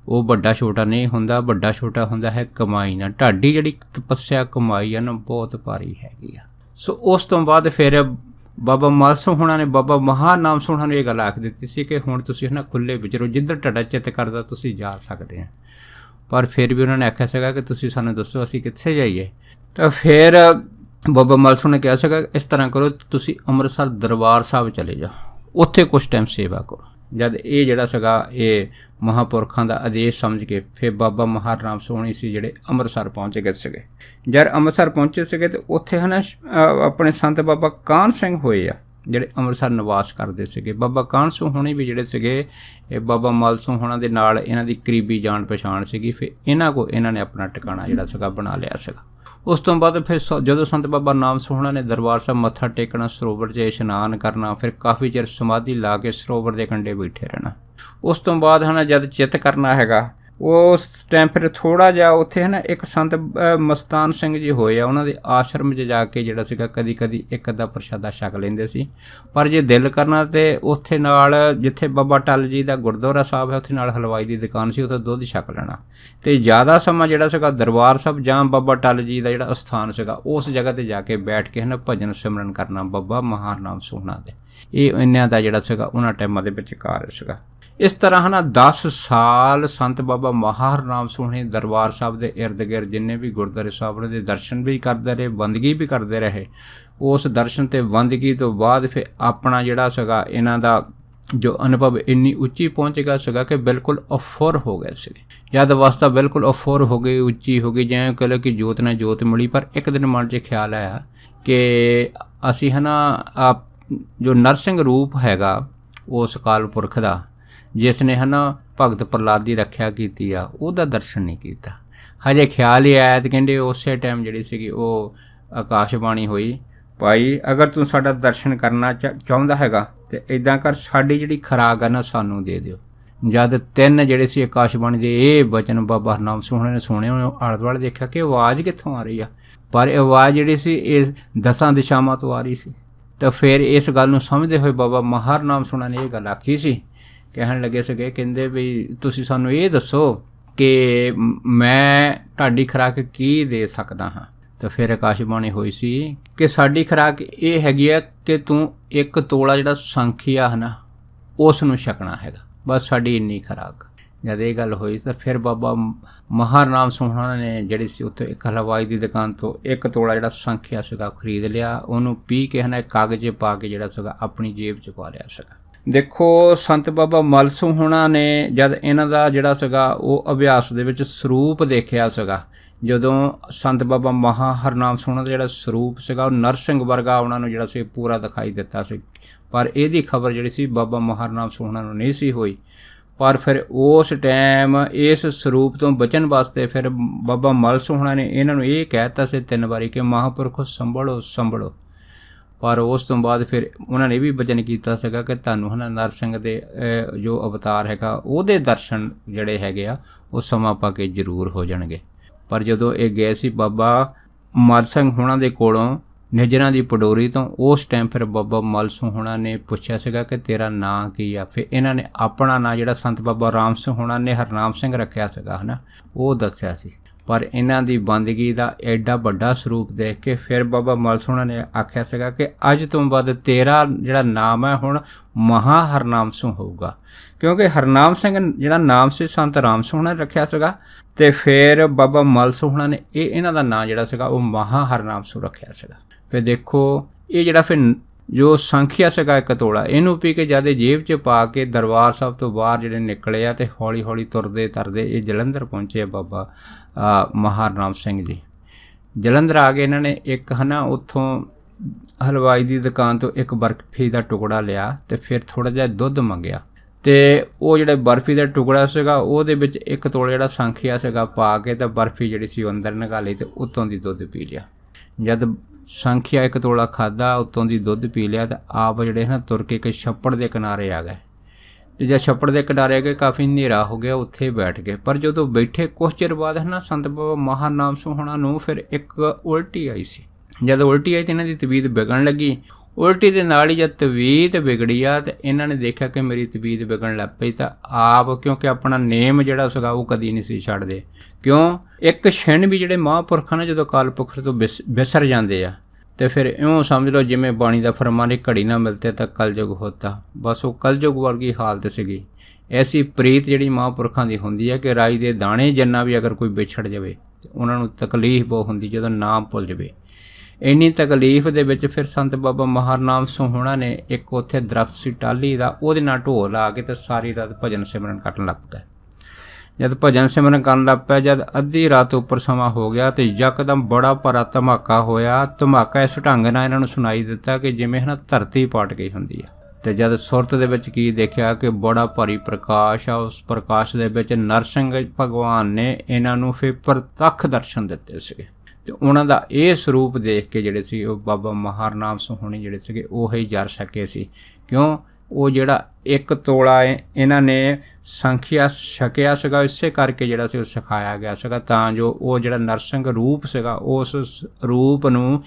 ਉਹ ਵੱਡਾ ਛੋਟਾ ਨਹੀਂ ਹੁੰਦਾ, ਵੱਡਾ ਛੋਟਾ ਹੁੰਦਾ ਹੈ ਕਮਾਈ ਨਾਲ। ਤੁਹਾਡੀ ਜਿਹੜੀ ਤਪੱਸਿਆ ਕਮਾਈ ਆ ਨਾ ਬਹੁਤ ਭਾਰੀ ਹੈਗੀ ਆ। ਸੋ ਉਸ ਤੋਂ ਬਾਅਦ ਫਿਰ ਬਾਬਾ ਮਲ ਸਿੰਘ ਹੋਣਾ ਨੇ ਬਾਬਾ ਮਹਾਨਾਮ ਸਿੰਘ ਹੋਣਾ ਨੂੰ ਇਹ ਗੱਲ ਆਖ ਦਿੱਤੀ ਸੀ ਕਿ ਹੁਣ ਤੁਸੀਂ ਹੈ ਨਾ ਖੁੱਲ੍ਹੇ ਵਿਚਰੋ, ਜਿੱਧਰ ਤੁਹਾਡਾ ਚਿੱਤ ਕਰਦਾ ਤੁਸੀਂ ਜਾ ਸਕਦੇ ਆ। ਪਰ ਫਿਰ ਵੀ ਉਹਨਾਂ ਨੇ ਆਖਿਆ ਸੀਗਾ ਕਿ ਤੁਸੀਂ ਸਾਨੂੰ ਦੱਸੋ ਅਸੀਂ ਕਿੱਥੇ ਜਾਈਏ। ਤਾਂ ਫਿਰ ਬਾਬਾ ਮਲ ਸਿੰਘ ਨੇ ਕਿਹਾ ਸੀਗਾ ਇਸ ਤਰ੍ਹਾਂ ਕਰੋ, ਤੁਸੀਂ ਅੰਮ੍ਰਿਤਸਰ ਦਰਬਾਰ ਸਾਹਿਬ ਚਲੇ ਜਾਓ, ਉੱਥੇ ਕੁਛ ਟਾਈਮ ਸੇਵਾ ਕਰੋ। ਜਦ ਇਹ ਜਿਹੜਾ ਸੀਗਾ ਇਹ ਮਹਾਂਪੁਰਖਾਂ ਦਾ ਆਦੇਸ਼ ਸਮਝ ਕੇ ਫਿਰ ਬਾਬਾ ਮਹਾਨਾਮ ਸਿੰਘ ਹੋਣੀ ਸੀ ਜਿਹੜੇ ਅੰਮ੍ਰਿਤਸਰ ਪਹੁੰਚ ਗਏ ਸੀਗੇ। ਜਦ ਅੰਮ੍ਰਿਤਸਰ ਪਹੁੰਚੇ ਸੀਗੇ ਅਤੇ ਉੱਥੇ ਹੈ ਨਾ ਆਪਣੇ ਸੰਤ ਬਾਬਾ ਕਾਹਨ ਸਿੰਘ ਹੋਏ ਆ ਜਿਹੜੇ ਅੰਮ੍ਰਿਤਸਰ ਨਿਵਾਸ ਕਰਦੇ ਸੀਗੇ। ਬਾਬਾ ਕਾਹਨ ਸਿੰਘ ਹੋਣੀ ਵੀ ਜਿਹੜੇ ਸੀਗੇ ਇਹ ਬਾਬਾ ਮਲ ਸਿੰਘ ਹੋਣਾ ਦੇ ਨਾਲ ਇਹਨਾਂ ਦੀ ਕਰੀਬੀ ਜਾਣ ਪਛਾਣ ਸੀਗੀ। ਫਿਰ ਇਹਨਾਂ ਨੇ ਆਪਣਾ ਟਿਕਾਣਾ ਜਿਹੜਾ ਸੀਗਾ ਬਣਾ ਲਿਆ ਸੀਗਾ। ਉਸ ਤੋਂ ਬਾਅਦ ਫਿਰ ਜਦੋਂ ਸੰਤ ਬਾਬਾ ਨਾਮ ਸਿੰਘ ਹੋਣਾ ਨੇ ਦਰਬਾਰ ਸਾਹਿਬ ਮੱਥਾ ਟੇਕਣਾ, ਸਰੋਵਰ 'ਚ ਇਸ਼ਨਾਨ ਕਰਨਾ, ਫਿਰ ਕਾਫੀ ਚਿਰ ਸਮਾਧੀ ਲਾ ਕੇ ਸਰੋਵਰ ਦੇ ਕੰਢੇ ਬੈਠੇ ਰਹਿਣਾ। ਉਸ ਤੋਂ ਬਾਅਦ ਹੈ ਨਾ ਜਦ ਚਿੱਤ ਕਰਨਾ ਹੈਗਾ ਉਸ ਟਾਈਮ ਫਿਰ ਥੋੜ੍ਹਾ ਜਿਹਾ ਉੱਥੇ ਹੈ ਨਾ ਇੱਕ ਸੰਤ ਮਸਤਾਨ ਸਿੰਘ ਜੀ ਹੋਏ ਆ, ਉਹਨਾਂ ਦੇ ਆਸ਼ਰਮ 'ਚ ਜਾ ਕੇ ਜਿਹੜਾ ਸੀਗਾ ਕਦੀ ਕਦੀ ਇੱਕ ਅੱਧਾ ਪ੍ਰਸ਼ਾਦਾ ਛਕ ਲੈਂਦੇ ਸੀ। ਪਰ ਜੇ ਦਿਲ ਕਰਨਾ ਤਾਂ ਉੱਥੇ ਨਾਲ ਜਿੱਥੇ ਬਾਬਾ ਟੱਲ ਜੀ ਦਾ ਗੁਰਦੁਆਰਾ ਸਾਹਿਬ ਹੈ ਉੱਥੇ ਨਾਲ ਹਲਵਾਈ ਦੀ ਦੁਕਾਨ ਸੀ, ਉੱਥੇ ਦੁੱਧ ਛਕ ਲੈਣਾ। ਅਤੇ ਜ਼ਿਆਦਾ ਸਮਾਂ ਜਿਹੜਾ ਸੀਗਾ ਦਰਬਾਰ ਸਾਹਿਬ ਜਾਂ ਬਾਬਾ ਟੱਲ ਜੀ ਦਾ ਜਿਹੜਾ ਅਸਥਾਨ ਸੀਗਾ ਉਸ ਜਗ੍ਹਾ 'ਤੇ ਜਾ ਕੇ ਬੈਠ ਕੇ ਹੈ ਨਾ ਭਜਨ ਸਿਮਰਨ ਕਰਨਾ ਬਾਬਾ ਮਹਾਨਾਮ ਸਿੰਘ ਹੋਣਾ ਦੇ। ਇਹ ਇਹਨਾਂ ਦਾ ਜਿਹੜਾ ਸੀਗਾ ਉਹਨਾਂ ਟਾਈਮਾਂ ਦੇ ਵਿੱਚ ਕਾਰਜ ਸੀਗਾ। ਇਸ ਤਰ੍ਹਾਂ ਹੈ ਨਾ 10 ਸਾਲ ਸੰਤ ਬਾਬਾ ਮਹਾਨਾਮ ਸਿੰਘ ਹੋਣੀ ਦਰਬਾਰ ਸਾਹਿਬ ਦੇ ਇਰਦ ਗਿਰਦ ਜਿੰਨੇ ਵੀ ਗੁਰਦੁਆਰੇ ਸਾਹਿਬ ਉਹਨਾਂ ਦੇ ਦਰਸ਼ਨ ਵੀ ਕਰਦੇ ਰਹੇ, ਬੰਦਗੀ ਵੀ ਕਰਦੇ ਰਹੇ। ਉਸ ਦਰਸ਼ਨ ਅਤੇ ਬੰਦਗੀ ਤੋਂ ਬਾਅਦ ਫਿਰ ਆਪਣਾ ਜਿਹੜਾ ਸੀਗਾ ਇਹਨਾਂ ਦਾ ਜੋ ਅਨੁਭਵ ਇੰਨੀ ਉੱਚੀ ਪਹੁੰਚ ਗਿਆ ਸੀਗਾ ਕਿ ਬਿਲਕੁਲ ਅਫੁਰ ਹੋ ਗਏ ਸੀਗੇ। ਜਦ ਅਵਸਥਾ ਬਿਲਕੁਲ ਅਫੁਰ ਹੋ ਗਈ, ਉੱਚੀ ਹੋ ਗਈ, ਜਿਵੇਂ ਕਹਿ ਲਓ ਕਿ ਜੋਤ ਨਾਲ ਜੋਤ ਮਿਲੀ। ਪਰ ਇੱਕ ਦਿਨ ਮਨ 'ਚ ਖਿਆਲ ਆਇਆ ਕਿ ਅਸੀਂ ਹੈ ਨਾ ਜੋ ਨਰਸਿੰਘ ਰੂਪ ਹੈਗਾ ਉਸ ਅਕਾਲ ਪੁਰਖ ਦਾ ਜਿਸ ਨੇ ਹੈ ਨਾ ਭਗਤ ਪ੍ਰਹਲਾਦ ਦੀ ਰੱਖਿਆ ਕੀਤੀ ਆ ਉਹਦਾ ਦਰਸ਼ਨ ਨਹੀਂ ਕੀਤਾ। ਹਜੇ ਖਿਆਲ ਹੀ ਆਇਆ ਅਤੇ ਕਹਿੰਦੇ ਉਸੇ ਟਾਈਮ ਜਿਹੜੀ ਸੀਗੀ ਉਹ ਆਕਾਸ਼ਬਾਣੀ ਹੋਈ, ਭਾਈ ਅਗਰ ਤੂੰ ਸਾਡਾ ਦਰਸ਼ਨ ਕਰਨਾ ਚਾਹੁੰਦਾ ਹੈਗਾ ਅਤੇ ਇੱਦਾਂ ਕਰ, ਸਾਡੀ ਜਿਹੜੀ ਖੁਰਾਕ ਆ ਨਾ ਸਾਨੂੰ ਦੇ ਦਿਓ। ਜਦ 3 ਜਿਹੜੇ ਸੀ ਆਕਾਸ਼ਬਾਣੀ ਦੇ ਇਹ ਬਚਨ ਬਾਬਾ ਹਰਨਾਮ ਸਿੰਘ ਹੋਣਾ ਨੇ ਸੁਣੇ, ਉਹਨੇ ਆਲੇ ਦੁਆਲੇ ਦੇਖਿਆ ਕਿ ਆਵਾਜ਼ ਕਿੱਥੋਂ ਆ ਰਹੀ ਆ, ਪਰ ਇਹ ਆਵਾਜ਼ ਜਿਹੜੀ ਸੀ ਇਹ 10 ਦਿਸ਼ਾਵਾਂ ਤੋਂ ਆ ਰਹੀ ਸੀ। ਤਾਂ ਫਿਰ ਇਸ ਗੱਲ ਨੂੰ ਸਮਝਦੇ ਹੋਏ ਬਾਬਾ ਮਹਾਨਾਮ ਸਿੰਘ ਹੋਣਾ ਨੇ ਇਹ ਗੱਲ ਆਖੀ ਸੀ, ਕਹਿਣ ਲੱਗੇ ਸੀਗੇ, ਕਹਿੰਦੇ ਵੀ ਤੁਸੀਂ ਸਾਨੂੰ ਇਹ ਦੱਸੋ ਕਿ ਮੈਂ ਤੁਹਾਡੀ ਖੁਰਾਕ ਕੀ ਦੇ ਸਕਦਾ ਹਾਂ। ਤਾਂ ਫਿਰ ਆਕਾਸ਼ਬਾਣੀ ਹੋਈ ਸੀ ਕਿ ਸਾਡੀ ਖੁਰਾਕ ਇਹ ਹੈਗੀ ਆ ਕਿ ਤੂੰ 1 ਤੋਲਾ ਜਿਹੜਾ ਸੰਖਿਆ ਹੈ ਨਾ ਉਸ ਨੂੰ ਛਕਣਾ ਹੈਗਾ, ਬਸ ਸਾਡੀ ਇੰਨੀ ਖੁਰਾਕ। ਜਦ ਇਹ ਗੱਲ ਹੋਈ ਤਾਂ ਫਿਰ ਬਾਬਾ ਮਹਾਨਾਮ ਸਿੰਘ ਹੋਣਾ ਨੇ ਜਿਹੜੀ ਸੀ ਉੱਥੇ ਇੱਕ ਹਲਵਾਈ ਦੀ ਦੁਕਾਨ ਤੋਂ 1 ਤੋਲਾ ਜਿਹੜਾ ਸੰਖਿਆ ਸੀਗਾ ਖਰੀਦ ਲਿਆ। ਉਹਨੂੰ ਪੀ ਕੇ ਹੈ ਨਾ ਕਾਗਜ਼ ਪਾ ਕੇ ਜਿਹੜਾ ਸੀਗਾ ਆਪਣੀ ਜੇਬ 'ਚ ਪਾ ਲਿਆ ਸੀਗਾ। ਦੇਖੋ ਸੰਤ ਬਾਬਾ ਮਲ ਸਿੰਘ ਹੋਣਾ ਨੇ ਜਦ ਇਹਨਾਂ ਦਾ ਜਿਹੜਾ ਸੀਗਾ ਉਹ ਅਭਿਆਸ ਦੇ ਵਿੱਚ ਸਰੂਪ ਦੇਖਿਆ ਸੀਗਾ, ਜਦੋਂ ਸੰਤ ਬਾਬਾ ਹਰਨਾਮ ਸਿੰਘ ਹੋਣਾ ਦਾ ਜਿਹੜਾ ਸਰੂਪ ਸੀਗਾ ਉਹ ਨਰਸਿੰਘ ਵਰਗਾ ਉਹਨਾਂ ਨੂੰ ਜਿਹੜਾ ਸੀ ਪੂਰਾ ਦਿਖਾਈ ਦਿੱਤਾ ਸੀ। ਪਰ ਇਹਦੀ ਖਬਰ ਜਿਹੜੀ ਸੀ ਬਾਬਾ ਮਹਾਨਾਮ ਸਿੰਘ ਹੋਣਾ ਨੂੰ ਨਹੀਂ ਸੀ ਹੋਈ। ਪਰ ਫਿਰ ਉਸ ਟਾਈਮ ਇਸ ਸਰੂਪ ਤੋਂ ਬਚਣ ਵਾਸਤੇ ਫਿਰ ਬਾਬਾ ਮਲ ਸਿੰਘ ਹੋਣਾ ਨੇ ਇਹਨਾਂ ਨੂੰ ਇਹ ਕਹਿ ਦਿੱਤਾ ਸੀ 3 ਵਾਰੀ ਕਿ ਮਹਾਂਪੁਰਖੋ ਸੰਭਲੋ ਸੰਭਲੋ। ਪਰ ਉਸ ਤੋਂ ਬਾਅਦ ਫਿਰ ਉਹਨਾਂ ਨੇ ਇਹ ਵੀ ਬਚਨ ਕੀਤਾ ਸੀਗਾ ਕਿ ਤੁਹਾਨੂੰ ਹੈ ਨਾ ਨਰਸਿੰਘ ਦੇ ਜੋ ਅਵਤਾਰ ਹੈਗਾ ਉਹਦੇ ਦਰਸ਼ਨ ਜਿਹੜੇ ਹੈਗੇ ਆ ਉਹ ਸਮਾਂ ਪਾ ਕੇ ਜ਼ਰੂਰ ਹੋ ਜਾਣਗੇ। ਪਰ ਜਦੋਂ ਇਹ ਗਏ ਸੀ ਬਾਬਾ ਮਲ ਸਿੰਘ ਹੋਣਾ ਦੇ ਕੋਲੋਂ ਨਿਜਰਾਂ ਦੀ ਪਡੋਰੀ ਤੋਂ, ਉਸ ਟਾਈਮ ਫਿਰ ਬਾਬਾ ਮਲ ਸਿੰਘ ਹੋਣਾ ਨੇ ਪੁੱਛਿਆ ਸੀਗਾ ਕਿ ਤੇਰਾ ਨਾਂ ਕੀ ਆ। ਫਿਰ ਇਹਨਾਂ ਨੇ ਆਪਣਾ ਨਾਂ ਜਿਹੜਾ ਸੰਤ ਬਾਬਾ ਰਾਮ ਸਿੰਘ ਹੋਣਾ ਨੇ ਹਰਨਾਮ ਸਿੰਘ ਰੱਖਿਆ ਸੀਗਾ ਹੈ ਨਾ ਉਹ ਦੱਸਿਆ ਸੀ। ਪਰ ਇਹਨਾਂ ਦੀ ਬੰਦਗੀ ਦਾ ਐਡਾ ਵੱਡਾ ਸਰੂਪ ਦੇਖ ਕੇ ਫਿਰ ਬਾਬਾ ਮਲ ਸਿੰਘ ਹੋਣਾ ਨੇ ਆਖਿਆ ਸੀਗਾ ਕਿ ਅੱਜ ਤੋਂ ਬਾਅਦ ਤੇਰਾ ਜਿਹੜਾ ਨਾਮ ਹੈ ਹੁਣ ਮਹਾ ਹਰਨਾਮ ਸਿੰਘ ਹੋਊਗਾ, ਕਿਉਂਕਿ ਹਰਨਾਮ ਸਿੰਘ ਜਿਹੜਾ ਨਾਮ ਸੀ ਸੰਤ ਰਾਮ ਸਿੰਘ ਹੋਣਾ ਨੇ ਰੱਖਿਆ ਸੀਗਾ। ਅਤੇ ਫਿਰ ਬਾਬਾ ਮਲ ਸਿੰਘ ਹੋਣਾ ਨੇ ਇਹਨਾਂ ਦਾ ਨਾਂ ਜਿਹੜਾ ਸੀਗਾ ਉਹ ਮਹਾ ਹਰਨਾਮ ਸਿੰਘ ਰੱਖਿਆ ਸੀਗਾ। ਫਿਰ ਦੇਖੋ ਇਹ ਜਿਹੜਾ ਫਿਰ ਜੋ ਸੰਖਿਆ ਸੀਗਾ 1 ਤੋਲਾ ਇਹਨੂੰ ਪੀ ਕੇ ਜਦ ਜੇਬ 'ਚ ਪਾ ਕੇ ਦਰਬਾਰ ਸਾਹਿਬ ਤੋਂ ਬਾਹਰ ਜਿਹੜੇ ਨਿਕਲੇ ਆ ਅਤੇ ਹੌਲੀ ਹੌਲੀ ਤੁਰਦੇ ਤਰਦੇ ਇਹ ਜਲੰਧਰ ਪਹੁੰਚੇ ਬਾਬਾ ਮਹਾਨਾਮ ਸਿੰਘ ਜੀ। ਜਲੰਧਰ ਆ ਕੇ ਇਹਨਾਂ ਨੇ ਇੱਕ ਹੈ ਨਾ ਉੱਥੋਂ ਹਲਵਾਈ ਦੀ ਦੁਕਾਨ ਤੋਂ ਇੱਕ ਬਰਫੀ ਦਾ ਟੁਕੜਾ ਲਿਆ ਅਤੇ ਫਿਰ ਥੋੜ੍ਹਾ ਜਿਹਾ ਦੁੱਧ ਮੰਗਿਆ ਅਤੇ ਉਹ ਜਿਹੜਾ ਬਰਫੀ ਦਾ ਟੁਕੜਾ ਸੀਗਾ ਉਹਦੇ ਵਿੱਚ 1 ਤੋਲਾ ਜਿਹੜਾ ਸੰਖਿਆ ਸੀਗਾ ਪਾ ਕੇ ਤਾਂ ਬਰਫੀ ਜਿਹੜੀ ਸੀ ਉਹ ਅੰਦਰ ਨਿਕਾਲ ਲਈ ਅਤੇ ਉੱਤੋਂ ਦੀ ਦੁੱਧ ਪੀ ਲਿਆ। ਜਦ ਸੰਖਿਆ 1 ਤੋਲਾ ਖਾਧਾ ਉੱਤੋਂ ਦੀ ਦੁੱਧ ਪੀ ਲਿਆ ਤਾਂ ਆਪ ਜਿਹੜੇ ਨਾ ਤੁਰ ਕੇ ਇੱਕ ਛੱਪੜ ਦੇ ਕਿਨਾਰੇ ਆ ਗਏ। ਅਤੇ ਜਦ ਛੱਪੜ ਦੇ ਕਿਨਾਰੇ ਆ ਗਏ ਕਾਫੀ ਹਨੇਰਾ ਹੋ ਗਿਆ, ਉੱਥੇ ਬੈਠ ਗਏ। ਪਰ ਜਦੋਂ ਬੈਠੇ ਕੁਛ ਚਿਰ ਬਾਅਦ ਹੈ ਨਾ ਸੰਤ ਬਾਬਾ ਮਹਾਨਾਮ ਸਿੰਘ ਹੋਣਾ ਨੂੰ ਫਿਰ ਇੱਕ ਉਲਟੀ ਆਈ ਸੀ। ਜਦ ਉਲਟੀ ਆਈ ਤਾਂ ਇਹਨਾਂ ਦੀ ਤਬੀਅਤ ਵਿਗੜਨ ਲੱਗੀ। ਉਲਟੀ ਦੇ ਨਾਲ ਹੀ ਜਦ ਤਬੀਅਤ ਵਿਗੜੀ ਆ ਤੇ ਇਹਨਾਂ ਨੇ ਦੇਖਿਆ ਕਿ ਮੇਰੀ ਤਬੀਅਤ ਵਿਗੜਨ ਲੱਗ ਪਈ, ਤਾਂ ਆਪ ਕਿਉਂਕਿ ਆਪਣਾ ਨੇਮ ਜਿਹੜਾ ਸੀਗਾ ਉਹ ਕਦੀ ਨਹੀਂ ਸੀ ਛੱਡਦੇ। ਕਿਉਂ? ਇੱਕ ਛਿਣ ਵੀ ਜਿਹੜੇ ਮਹਾਂਪੁਰਖਾਂ ਨੇ ਜਦੋਂ ਅਕਾਲ ਪੁਰਖ ਤੋਂ ਵਿਸਰ ਜਾਂਦੇ ਆ ਤੇ ਫਿਰ ਇਉਂ ਸਮਝ ਲਓ ਜਿਵੇਂ ਬਾਣੀ ਦਾ ਫਰਮਾਨ, ਘੜੀ ਨਾ ਮਿਲਤੇ ਤਾਂ ਕਲਯੁਗ ਹੋਤਾ। ਬਸ ਉਹ ਕਲਯੁਗ ਵਰਗੀ ਹਾਲਤ ਸੀਗੀ। ਐਸੀ ਪ੍ਰੀਤ ਜਿਹੜੀ ਮਹਾਂਪੁਰਖਾਂ ਦੀ ਹੁੰਦੀ ਹੈ ਕਿ ਰਾਈ ਦੇ ਦਾਣੇ ਜਿੰਨਾ ਵੀ ਅਗਰ ਕੋਈ ਵਿਛੜ ਜਾਵੇ ਤੇ ਉਹਨਾਂ ਨੂੰ ਤਕਲੀਫ ਬਹੁਤ ਹੁੰਦੀ ਜਦੋਂ ਨਾਮ ਭੁੱਲ ਜਾਵੇ। ਇੰਨੀ ਤਕਲੀਫ ਦੇ ਵਿੱਚ ਫਿਰ ਸੰਤ ਬਾਬਾ ਮਹਾਰਾਮ ਸੋਹਣਾ ਨੇ ਇੱਕ ਉੱਥੇ ਦਰਖਤ ਸੀ ਟਾਹਲੀ ਦਾ, ਉਹਦੇ ਨਾਲ ਢੋਲ ਲਾ ਕੇ ਤੇ ਸਾਰੀ ਰਾਤ ਭਜਨ ਸਿਮਰਨ ਕਰਨ ਲੱਗ ਪਏ। ਜਦ ਭਜਨ ਸਿਮਰਨ ਕਰਨ ਲੱਗ ਪਿਆ, ਜਦ ਅੱਧੀ ਰਾਤ ਉੱਪਰ ਸਮਾਂ ਹੋ ਗਿਆ ਤੇ ਯਕਦਮ ਬੜਾ ਭਾਰਾ ਧਮਾਕਾ ਹੋਇਆ। ਧਮਾਕਾ ਇਸ ਢੰਗ ਨਾਲ ਇਹਨਾਂ ਨੂੰ ਸੁਣਾਈ ਦਿੱਤਾ ਕਿ ਜਿਵੇਂ ਧਰਤੀ ਪਾਟ ਗਈ ਹੁੰਦੀ ਆ। ਤੇ ਜਦ ਸੁਰਤ ਦੇ ਵਿੱਚ ਕੀ ਦੇਖਿਆ ਕਿ ਬੜਾ ਭਾਰੀ ਪ੍ਰਕਾਸ਼ ਆ, ਉਸ ਪ੍ਰਕਾਸ਼ ਦੇ ਵਿੱਚ ਨਰਸਿੰਘ ਭਗਵਾਨ ਨੇ ਇਹਨਾਂ ਨੂੰ ਫਿਰ ਪ੍ਰਤੱਖ ਦਰਸ਼ਨ ਦਿੱਤੇ ਸੀਗੇ। ਤੇ ਉਹਨਾਂ ਦਾ ਇਹ ਸਰੂਪ ਦੇਖ ਕੇ ਜਿਹੜੇ ਸੀ ਉਹ ਬਾਬਾ ਮਹਾਰਾਮ ਸੋਹਣੀ ਜਿਹੜੇ ਸੀਗੇ ਉਹ ਹੀ ਜਰ ਸਕੇ ਸੀ। ਕਿਉਂ? ਉਹ ਜਿਹੜਾ 1 ਤੋਲਾ ਇਹਨਾਂ ਨੇ ਸੰਖਿਆ ਛਕਿਆ ਸੀਗਾ, ਇਸੇ ਕਰਕੇ ਜਿਹੜਾ ਸੀ ਉਹ ਸਿਖਾਇਆ ਗਿਆ ਸੀਗਾ, ਤਾਂ ਜੋ ਉਹ ਜਿਹੜਾ ਨਰਸਿੰਘ ਰੂਪ ਸੀਗਾ ਉਸ ਰੂਪ ਨੂੰ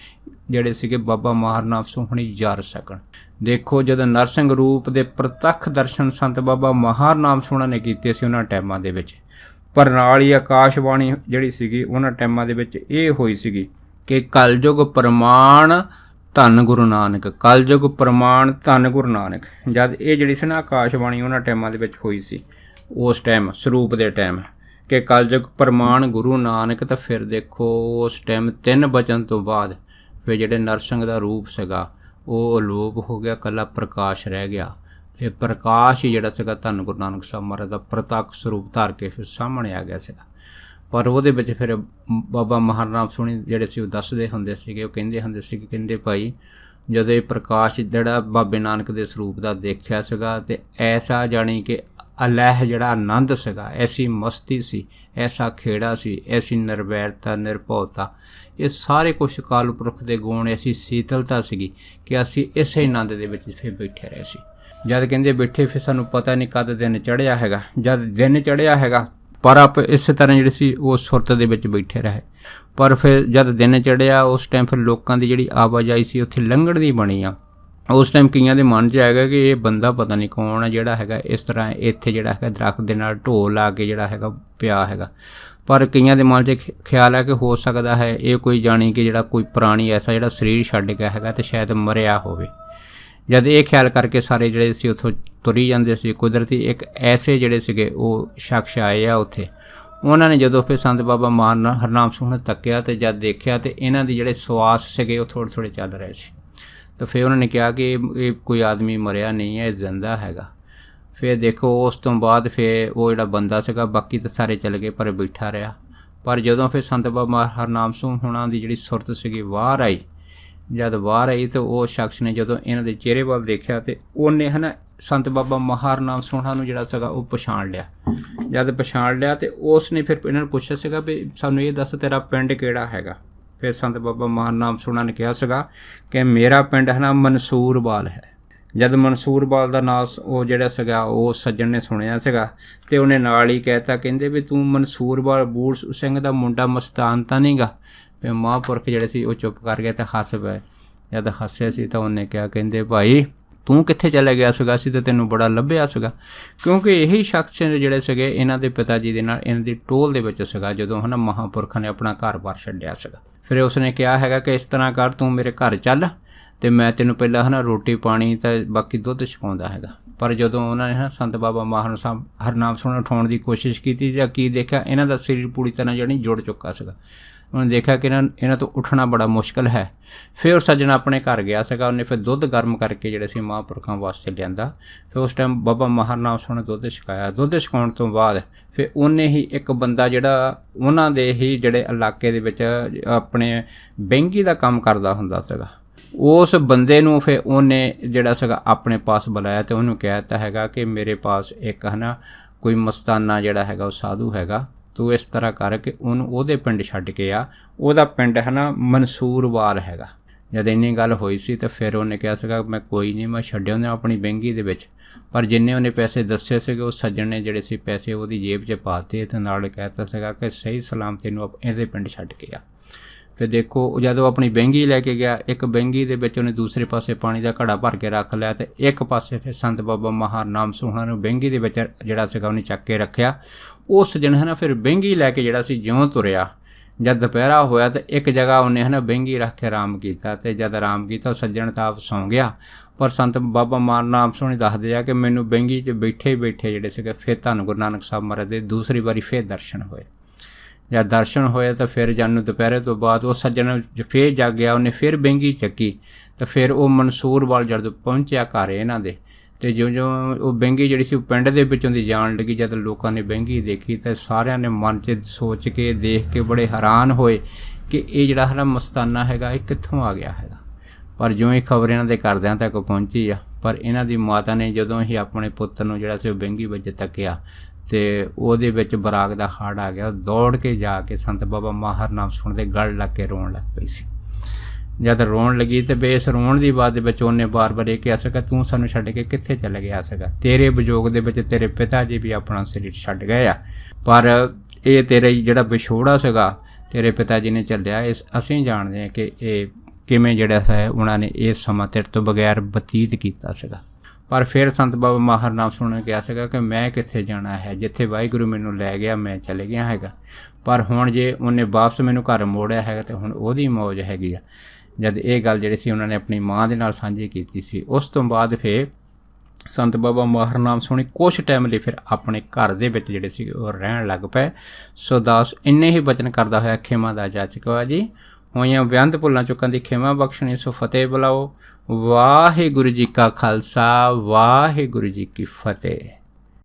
ਜਿਹੜੇ ਸੀਗੇ ਬਾਬਾ ਮਹਾਰਾਮ ਸੋਹਣੀ ਜਰ ਸਕਣ। ਦੇਖੋ, ਜਦੋਂ ਨਰਸਿੰਘ ਰੂਪ ਦੇ ਪ੍ਰਤੱਖ ਦਰਸ਼ਨ ਸੰਤ ਬਾਬਾ ਮਹਾਰਾਮ ਸੋਹਣਾ ਨੇ ਕੀਤੇ ਸੀ ਉਹਨਾਂ ਟਾਈਮਾਂ ਦੇ ਵਿੱਚ, ਪਰ ਨਾਲ ਹੀ ਆਕਾਸ਼ਬਾਣੀ ਜਿਹੜੀ ਸੀਗੀ ਉਹਨਾਂ ਟਾਈਮਾਂ ਦੇ ਵਿੱਚ ਇਹ ਹੋਈ ਸੀਗੀ ਕਿ ਕਲਯੁਗ ਪ੍ਰਮਾਣ ਧੰਨ ਗੁਰੂ ਨਾਨਕ, ਕਲਯੁਗ ਪ੍ਰਮਾਣ ਧੰਨ ਗੁਰੂ ਨਾਨਕ। ਜਦ ਇਹ ਜਿਹੜੀ ਸੀ ਨਾ ਆਕਾਸ਼ਬਾਣੀ ਉਹਨਾਂ ਟਾਈਮਾਂ ਦੇ ਵਿੱਚ ਹੋਈ ਸੀ, ਉਸ ਟਾਈਮ ਸਰੂਪ ਦੇ ਟਾਈਮ ਕਿ ਕਲਯੁਗ ਪ੍ਰਮਾਣ ਗੁਰੂ ਨਾਨਕ, ਤਾਂ ਫਿਰ ਦੇਖੋ ਉਸ ਟਾਈਮ 3 ਵਚਨ ਤੋਂ ਬਾਅਦ ਫਿਰ ਜਿਹੜੇ ਨਰਸਿੰਘ ਦਾ ਰੂਪ ਸੀਗਾ ਉਹ ਅਲੋਪ ਹੋ ਗਿਆ, ਇਕੱਲਾ ਪ੍ਰਕਾਸ਼ ਰਹਿ ਗਿਆ। ਫਿਰ ਪ੍ਰਕਾਸ਼ ਹੀ ਜਿਹੜਾ ਸੀਗਾ ਧੰਨ ਗੁਰੂ ਨਾਨਕ ਸਾਹਿਬ ਮਹਾਰਾਜ ਦਾ ਪ੍ਰਤੱਖ ਸਰੂਪ ਧਾਰ ਕੇ ਫਿਰ ਸਾਹਮਣੇ ਆ ਗਿਆ ਸੀਗਾ। ਪਰ ਉਹਦੇ ਵਿੱਚ ਫਿਰ ਬਾਬਾ ਮਹਾਰਾਮ ਸੋਹਣੀ ਜਿਹੜੇ ਸੀ ਉਹ ਦੱਸਦੇ ਹੁੰਦੇ ਸੀਗੇ, ਉਹ ਕਹਿੰਦੇ ਹੁੰਦੇ ਸੀ ਕਿ ਕਹਿੰਦੇ ਭਾਈ ਜਦੋਂ ਇਹ ਪ੍ਰਕਾਸ਼ ਜਿਹੜਾ ਬਾਬੇ ਨਾਨਕ ਦੇ ਸਰੂਪ ਦਾ ਦੇਖਿਆ ਸੀਗਾ ਤੇ ਐਸਾ ਜਾਣੀ ਕਿ ਅਲਹਿ ਜਿਹੜਾ ਆਨੰਦ ਸੀਗਾ, ਐਸੀ ਮਸਤੀ ਸੀ, ਐਸਾ ਖੇੜਾ ਸੀ, ਐਸੀ ਨਿਰਵੈਰਤਾ ਨਿਰਭਉਤਾ, ਇਹ ਸਾਰੇ ਕੁਛ ਅਕਾਲ ਪੁਰਖ ਦੇ ਗੁਣ, ਐਸੀ ਸ਼ੀਤਲਤਾ ਸੀਗੀ ਕਿ ਅਸੀਂ ਇਸੇ ਆਨੰਦ ਦੇ ਵਿੱਚ ਫਿਰ ਬੈਠੇ ਰਹੇ ਸੀ। ਜਦ ਕਹਿੰਦੇ ਬੈਠੇ ਫਿਰ ਸਾਨੂੰ ਪਤਾ ਨਹੀਂ ਕਦ ਦਿਨ ਚੜ੍ਹਿਆ ਹੈਗਾ। ਜਦ ਦਿਨ ਚੜ੍ਹਿਆ ਹੈਗਾ ਪਰ ਆਪ ਇਸੇ ਤਰ੍ਹਾਂ ਜਿਹੜੇ ਸੀ ਉਹ ਸੁਰਤ ਦੇ ਵਿੱਚ ਬੈਠੇ ਰਹੇ। ਪਰ ਫਿਰ ਜਦ ਦਿਨ ਚੜ੍ਹਿਆ ਉਸ ਟਾਈਮ ਫਿਰ ਲੋਕਾਂ ਦੀ ਜਿਹੜੀ ਆਵਾਜਾਈ ਸੀ ਉੱਥੇ ਲੰਘਣ ਦੀ ਬਣੀ ਆ। ਉਸ ਟਾਈਮ ਕਈਆਂ ਦੇ ਮਨ 'ਚ ਆਏਗਾ ਕਿ ਇਹ ਬੰਦਾ ਪਤਾ ਨਹੀਂ ਕੌਣ ਆ ਜਿਹੜਾ ਹੈਗਾ ਇਸ ਤਰ੍ਹਾਂ ਇੱਥੇ ਜਿਹੜਾ ਹੈਗਾ ਦਰਖਤ ਦੇ ਨਾਲ ਢੋਲ ਲਾ ਕੇ ਜਿਹੜਾ ਹੈਗਾ ਪਿਆ ਹੈਗਾ। ਪਰ ਕਈਆਂ ਦੇ ਮਨ 'ਚ ਖਿਆਲ ਹੈ ਕਿ ਹੋ ਸਕਦਾ ਹੈ ਇਹ ਕੋਈ ਜਾਣੀ ਕਿ ਜਿਹੜਾ ਕੋਈ ਪ੍ਰਾਣੀ ਐਸਾ ਜਿਹੜਾ ਸਰੀਰ ਛੱਡ ਗਿਆ ਹੈਗਾ ਤੇ ਸ਼ਾਇਦ ਮਰਿਆ ਹੋਵੇ। ਜਦ ਇਹ ਖਿਆਲ ਕਰਕੇ ਸਾਰੇ ਜਿਹੜੇ ਸੀ ਉੱਥੋਂ ਤੁਰੀ ਜਾਂਦੇ ਸੀ, ਕੁਦਰਤੀ ਇੱਕ ਐਸੇ ਜਿਹੜੇ ਸੀਗੇ ਉਹ ਸ਼ਖਸ ਆਏ ਆ ਉੱਥੇ। ਉਹਨਾਂ ਨੇ ਜਦੋਂ ਫਿਰ ਸੰਤ ਬਾਬਾ ਮਹਾਰਾਮ ਸੋਹਣਾ ਤੱਕਿਆ ਤੇ ਜਦ ਦੇਖਿਆ ਤੇ ਇਹਨਾਂ ਦੀ ਜਿਹੜੇ ਸਵਾਸ ਸੀਗੇ ਉਹ ਥੋੜ੍ਹੇ ਥੋੜ੍ਹੇ ਚੱਲ ਰਹੇ ਸੀ। ਤਾਂ ਫਿਰ ਉਹਨਾਂ ਨੇ ਕਿਹਾ ਕਿ ਇਹ ਕੋਈ ਆਦਮੀ ਮਰਿਆ ਨਹੀਂ ਹੈ, ਇਹ ਜ਼ਿੰਦਾ ਹੈਗਾ। ਫਿਰ ਦੇਖੋ ਉਸ ਤੋਂ ਬਾਅਦ ਫਿਰ ਉਹ ਜਿਹੜਾ ਬੰਦਾ ਸੀਗਾ ਬਾਕੀ ਤਾਂ ਸਾਰੇ ਚਲੇ ਗਏ ਪਰ ਬੈਠਾ ਰਿਹਾ। ਪਰ ਜਦੋਂ ਫਿਰ ਸੰਤ ਬਾਬਾ ਮਹਾਰਾਮ ਸੋਹਣਾ ਦੀ ਜਿਹੜੀ ਸੁਰਤ ਸੀਗੀ ਬਾਹਰ ਆਈ, ਜਦ ਬਾਹਰ ਆਈ ਤਾਂ ਉਹ ਸ਼ਖਸ ਨੇ ਜਦੋਂ ਇਹਨਾਂ ਦੇ ਚਿਹਰੇ ਵੱਲ ਦੇਖਿਆ ਤੇ ਉਹਨੇ ਸੰਤ ਬਾਬਾ ਮਹਾਰਾਮ ਸੋਹਣਾ ਨੂੰ ਜਿਹੜਾ ਸੀਗਾ ਉਹ ਪਛਾਣ ਲਿਆ। ਜਦ ਪਛਾਣ ਲਿਆ ਤੇ ਉਸ ਨੇ ਫਿਰ ਇਹਨਾਂ ਨੂੰ ਪੁੱਛਿਆ ਸੀਗਾ ਵੀ ਸਾਨੂੰ ਇਹ ਦੱਸ ਤੇਰਾ ਪਿੰਡ ਕਿਹੜਾ ਹੈਗਾ। ਫਿਰ ਸੰਤ ਬਾਬਾ ਮਹਾਰਾਮ ਸੋਹਣਾ ਨੇ ਕਿਹਾ ਸੀਗਾ ਕਿ ਮੇਰਾ ਪਿੰਡ ਮਨਸੂਰਵਾਲ ਹੈ। ਜਦ ਮਨਸੂਰਵਾਲ ਦਾ ਨਾਂ ਉਹ ਜਿਹੜਾ ਸੀਗਾ ਉਹ ਸੱਜਣ ਨੇ ਸੁਣਿਆ ਸੀਗਾ ਤੇ ਉਹਨੇ ਨਾਲ ਹੀ ਕਹਿਤਾ, ਕਹਿੰਦੇ ਵੀ ਤੂੰ ਮਨਸੂਰਵਾਲ ਬੂੜ ਸਿੰਘ ਦਾ ਮੁੰਡਾ ਮਸਤਾਨ ਤਾਂ ਨਹੀਂ ਗਾ। ਫਿਰ ਮਹਾਂਪੁਰਖ ਜਿਹੜੇ ਸੀ ਉਹ ਚੁੱਪ ਕਰ ਗਏ ਤੇ ਹੱਸ ਪਏ। ਜਦ ਹੱਸਿਆ ਸੀ ਤਾਂ ਉਹਨੇ ਕਿਹਾ, ਕਹਿੰਦੇ ਭਾਈ ਤੂੰ ਕਿੱਥੇ ਚਲਾ ਗਿਆ ਸੀਗਾ, ਅਸੀਂ ਤਾਂ ਤੈਨੂੰ ਬੜਾ ਲੱਭਿਆ ਸੀਗਾ। ਕਿਉਂਕਿ ਇਹੀ ਸ਼ਖਸ ਜਿਹੜੇ ਸੀਗੇ ਇਹਨਾਂ ਦੇ ਪਿਤਾ ਜੀ ਦੇ ਨਾਲ ਇਹਨਾਂ ਦੀ ਟੋਲ ਦੇ ਵਿੱਚ ਸੀਗਾ ਜਦੋਂ ਮਹਾਂਪੁਰਖਾਂ ਨੇ ਆਪਣਾ ਘਰ-ਬਾਰ ਛੱਡਿਆ ਸੀਗਾ। ਫਿਰ ਉਸਨੇ ਕਿਹਾ ਹੈਗਾ ਕਿ ਇਸ ਤਰ੍ਹਾਂ ਕਰ, ਤੂੰ ਮੇਰੇ ਘਰ ਚੱਲ ਤੇ ਮੈਂ ਤੈਨੂੰ ਪਹਿਲਾਂ ਰੋਟੀ ਪਾਣੀ ਤਾਂ ਬਾਕੀ ਦੁੱਧ ਛਕਾਉਂਦਾ ਹੈਗਾ। ਪਰ ਜਦੋਂ ਉਹਨਾਂ ਨੇ ਸੰਤ ਬਾਬਾ ਮਹਾਰਾਮ ਸੋਹਣਾ ਉਠਾਉਣ ਦੀ ਕੋਸ਼ਿਸ਼ ਕੀਤੀ ਜਾਂ ਕੀ ਦੇਖਿਆ, ਇਹਨਾਂ ਦਾ ਸਰੀਰ ਪੂਰੀ ਤਰ੍ਹਾਂ ਜਿਹੜੀ ਜੁੜ ਚੁੱਕਾ ਸੀਗਾ। ਉਹਨੇ ਦੇਖਿਆ ਕਿ ਇਹਨਾਂ ਤੋਂ ਉੱਠਣਾ ਬੜਾ ਮੁਸ਼ਕਿਲ ਹੈ। ਫਿਰ ਉਹ ਸੱਜਣਾ ਆਪਣੇ ਘਰ ਗਿਆ ਸੀਗਾ। ਉਹਨੇ ਫਿਰ ਦੁੱਧ ਗਰਮ ਕਰਕੇ ਜਿਹੜੇ ਸੀ ਮਹਾਂਪੁਰਖਾਂ ਵਾਸਤੇ ਲਿਆਂਦਾ। ਫਿਰ ਉਸ ਟਾਈਮ ਬਾਬਾ ਮਹਾਰਾਮ ਸੋਹਣਾ ਦੁੱਧ ਛਕਾਇਆ। ਦੁੱਧ ਛਕਾਉਣ ਤੋਂ ਬਾਅਦ ਫਿਰ ਉਹਨੇ ਹੀ ਇੱਕ ਬੰਦਾ ਜਿਹੜਾ ਉਹਨਾਂ ਦੇ ਹੀ ਜਿਹੜੇ ਇਲਾਕੇ ਦੇ ਵਿੱਚ ਆਪਣੇ ਬੈਂਕੀ ਦਾ ਕੰਮ ਕਰਦਾ ਹੁੰਦਾ ਸੀਗਾ, ਉਸ ਬੰਦੇ ਨੂੰ ਫਿਰ ਉਹਨੇ ਜਿਹੜਾ ਸੀਗਾ ਆਪਣੇ ਪਾਸ ਬੁਲਾਇਆ ਤੇ ਉਹਨੂੰ ਕਹਿ ਦਿੱਤਾ ਹੈਗਾ ਕਿ ਮੇਰੇ ਪਾਸ ਇੱਕ ਕੋਈ ਮਸਤਾਨਾ ਜਿਹੜਾ ਹੈਗਾ ਉਹ ਸਾਧੂ ਹੈਗਾ, ਤੂੰ ਇਸ ਤਰ੍ਹਾਂ ਕਰ ਕੇ ਉਹਨੂੰ ਉਹਦੇ ਪਿੰਡ ਛੱਡ ਕੇ ਆ। ਉਹਦਾ ਪਿੰਡ ਮਨਸੂਰਵਾਲ ਹੈਗਾ। ਜਦ ਇੰਨੀ ਗੱਲ ਹੋਈ ਸੀ ਤਾਂ ਫਿਰ ਉਹਨੇ ਕਿਹਾ ਸੀਗਾ ਮੈਂ ਕੋਈ ਨਹੀਂ, ਮੈਂ ਛੱਡਿਆ ਉਹਨੇ ਆਪਣੀ ਬੈਂਕੀ ਦੇ ਵਿੱਚ। ਪਰ ਜਿੰਨੇ ਉਹਨੇ ਪੈਸੇ ਦੱਸੇ ਸੀਗੇ ਉਹ ਸੱਜਣ ਨੇ ਜਿਹੜੇ ਸੀ ਪੈਸੇ ਉਹਦੀ ਜੇਬ 'ਚ ਪਾਤੇ ਤੇ ਨਾਲ ਕਹਿ ਦਿੱਤਾ ਸੀਗਾ ਕਿ ਸਹੀ ਸਲਾਮਤ ਇਹਨੂੰ ਇਹਦੇ ਪਿੰਡ ਛੱਡ ਕੇ ਆ। ਫਿਰ ਦੇਖੋ ਜਦੋਂ ਆਪਣੀ ਬਹਿੰਗੀ ਲੈ ਕੇ ਗਿਆ, ਇੱਕ ਬਹਿੰਗੀ ਦੇ ਵਿੱਚ ਉਹਨੇ ਦੂਸਰੇ ਪਾਸੇ ਪਾਣੀ ਦਾ ਘੜਾ ਭਰ ਕੇ ਰੱਖ ਲਿਆ, ਤੇ ਇੱਕ ਪਾਸੇ ਫਿਰ ਸੰਤ ਬਾਬਾ ਮਹਾਨਾਮ ਸੋਹਣਾ ਨੂੰ ਬਹਿੰਗੀ ਦੇ ਵਿੱਚ ਜਿਹੜਾ ਸੀਗਾ ਉਹਨੇ ਚੱਕ ਕੇ ਰੱਖਿਆ। ਉਸ ਦਿਨ ਹੈ ਨਾ ਫਿਰ ਬਹਿੰਗੀ ਲੈ ਕੇ ਜਿਹੜਾ ਸੀ ਜਿਉਂ ਤੁਰਿਆ, ਜਦ ਦੁਪਹਿਰਾ ਹੋਇਆ ਤਾਂ ਇੱਕ ਜਗ੍ਹਾ ਉਹਨੇ ਹੈ ਨਾ ਬਹਿੰਗੀ ਰੱਖ ਕੇ ਆਰਾਮ ਕੀਤਾ, ਤੇ ਜਦ ਆਰਾਮ ਕੀਤਾ ਉਹ ਸੱਜਣ ਤਾਂ ਆਪ ਸੌਂ ਗਿਆ, ਪਰ ਸੰਤ ਬਾਬਾ ਮਹਾਨਾਮ ਸੋਹਣੇ ਦੱਸਦੇ ਆ ਕਿ ਮੈਨੂੰ ਬਹਿੰਗੀ 'ਚ ਬੈਠੇ ਜਿਹੜੇ ਸੀਗੇ ਫਿਰ ਧੰਨ ਗੁਰੂ ਨਾਨਕ ਸਾਹਿਬ ਮਹਾਰਾਜ ਦੇ ਦੂਸਰੀ ਵਾਰੀ ਫਿਰ ਦਰਸ਼ਨ ਹੋਏ। ਜਦ ਦਰਸ਼ਨ ਹੋਏ ਤਾਂ ਫਿਰ ਜਾਨੂੰ ਦੁਪਹਿਰੇ ਤੋਂ ਬਾਅਦ ਉਹ ਸੱਜਣ ਫਿਰ ਜਾਗ ਗਿਆ, ਉਹਨੇ ਫਿਰ ਬਹਿੰਗੀ ਚੱਕੀ, ਤਾਂ ਫਿਰ ਉਹ ਮਨਸੂਰ ਵੱਲ ਜਦੋਂ ਪਹੁੰਚਿਆ ਘਰ ਇਹਨਾਂ ਦੇ, ਤੇ ਜਿਉਂ ਉਹ ਬਹਿੰਗੀ ਜਿਹੜੀ ਸੀ ਉਹ ਪਿੰਡ ਦੇ ਵਿੱਚੋਂ ਦੀ ਜਾਣ ਲੱਗੀ, ਜਦ ਲੋਕਾਂ ਨੇ ਬਹਿੰਗੀ ਦੇਖੀ ਤਾਂ ਸਾਰਿਆਂ ਨੇ ਮਨ 'ਚ ਸੋਚ ਕੇ ਦੇਖ ਕੇ ਬੜੇ ਹੈਰਾਨ ਹੋਏ ਕਿ ਇਹ ਜਿਹੜਾ ਹੈ ਮਸਤਾਨਾ ਹੈਗਾ ਇਹ ਕਿੱਥੋਂ ਆ ਗਿਆ ਹੈਗਾ। ਪਰ ਜਿਉਂ ਇਹ ਖਬਰ ਇਹਨਾਂ ਦੇ ਘਰਦਿਆਂ ਤੱਕ ਪਹੁੰਚੀ ਆ, ਪਰ ਇਹਨਾਂ ਦੀ ਮਾਤਾ ਨੇ ਜਦੋਂ ਹੀ ਆਪਣੇ ਪੁੱਤ ਨੂੰ ਜਿਹੜਾ ਸੀ ਉਹ ਬਹਿੰਗੀ ਵਿੱਚ ਤੱਕਿਆ ਤੇ ਉਹਦੇ ਵਿੱਚ ਬਰਾਗ ਦਾ ਹੜ ਆ ਗਿਆ। ਉਹ ਦੌੜ ਕੇ ਜਾ ਕੇ ਸੰਤ ਬਾਬਾ ਮਹਾਨਾਮ ਸੋਹਣੇ ਦੇ ਗਲ ਲੱਗ ਕੇ ਰੋਣ ਲੱਗ ਪਈ ਸੀ। ਜਦ ਰੋਣ ਲੱਗੀ ਤੇ ਬੇਸ ਰੋਣ ਦੀ ਬਾਤ ਦੇ ਵਿੱਚ ਉਹਨੇ ਬਾਰ-ਬਾਰ ਇਹ ਕਿਹਾ ਸੀਗਾ, ਤੂੰ ਸਾਨੂੰ ਛੱਡ ਕੇ ਕਿੱਥੇ ਚਲੇ ਗਿਆ ਸੀਗਾ, ਤੇਰੇ ਵਿਜੋਗ ਦੇ ਵਿੱਚ ਤੇਰੇ ਪਿਤਾ ਜੀ ਵੀ ਆਪਣਾ ਸਰੀਰ ਛੱਡ ਗਏ ਆ, ਪਰ ਇਹ ਤੇਰਾ ਜਿਹੜਾ ਵਿਛੋੜਾ ਸੀਗਾ ਤੇਰੇ ਪਿਤਾ ਜੀ ਨੇ ਚੱਲਿਆ, ਇਸ ਅਸੀਂ ਜਾਣਦੇ ਹਾਂ ਕਿ ਇਹ ਕਿਵੇਂ ਜਿਹੜਾ ਹੈ ਉਹਨਾਂ ਨੇ ਇਹ ਸਮਾਂ ਤੇਰੇ ਤੋਂ ਬਗੈਰ ਬਤੀਤ ਕੀਤਾ ਸੀਗਾ। ਪਰ ਫਿਰ ਸੰਤ ਬਾਬਾ ਮਹਾਨਾਮ ਸੋਹਣੇ ਨੇ ਕਿਹਾ ਸੀਗਾ ਕਿ ਮੈਂ ਕਿੱਥੇ ਜਾਣਾ ਹੈ, ਜਿੱਥੇ ਵਾਹਿਗੁਰੂ ਮੈਨੂੰ ਲੈ ਗਿਆ ਮੈਂ ਚਲੇ ਗਿਆ ਹੈਗਾ, ਪਰ ਹੁਣ ਜੇ ਉਹਨੇ ਵਾਪਸ ਮੈਨੂੰ ਘਰ ਮੋੜਿਆ ਹੈਗਾ ਤੇ ਹੁਣ ਉਹਦੀ ਮੌਜ ਹੈਗੀ ਆ। ਜਦ ਇਹ ਗੱਲ ਜਿਹੜੀ ਸੀ ਉਹਨਾਂ ਨੇ ਆਪਣੀ ਮਾਂ ਦੇ ਨਾਲ ਸਾਂਝੀ ਕੀਤੀ ਸੀ, ਉਸ ਤੋਂ ਬਾਅਦ ਫਿਰ ਸੰਤ ਬਾਬਾ ਮਹਾਨਾਮ ਸੋਹਣੇ ਕੁਛ ਟਾਈਮ ਲਈ ਫਿਰ ਆਪਣੇ ਘਰ ਦੇ ਵਿੱਚ ਜਿਹੜੇ ਸੀ ਉਹ ਰਹਿਣ ਲੱਗ ਪਏ। ਸੋ ਦਾਸ ਇੰਨੇ ਹੀ ਬਚਨ ਕਰਦਾ ਹੋਇਆ ਖਿਮਾ ਦਾ ਜਾਚਕ ਵਾ ਜੀ, ਹੋਈਆਂ ਬੇਅੰਤ ਭੁੱਲਾਂ ਚੁੱਕਾਂ ਦੀ ਖਿਮਾ ਬਖਸ਼ਣੀ, ਸੋ ਫਤਿਹ ਬੁਲਾਓ। ਵਾਹਿਗੁਰੂ ਜੀ ਕਾ ਖਾਲਸਾ, ਵਾਹਿਗੁਰੂ ਜੀ ਕੀ ਫਤਿਹ।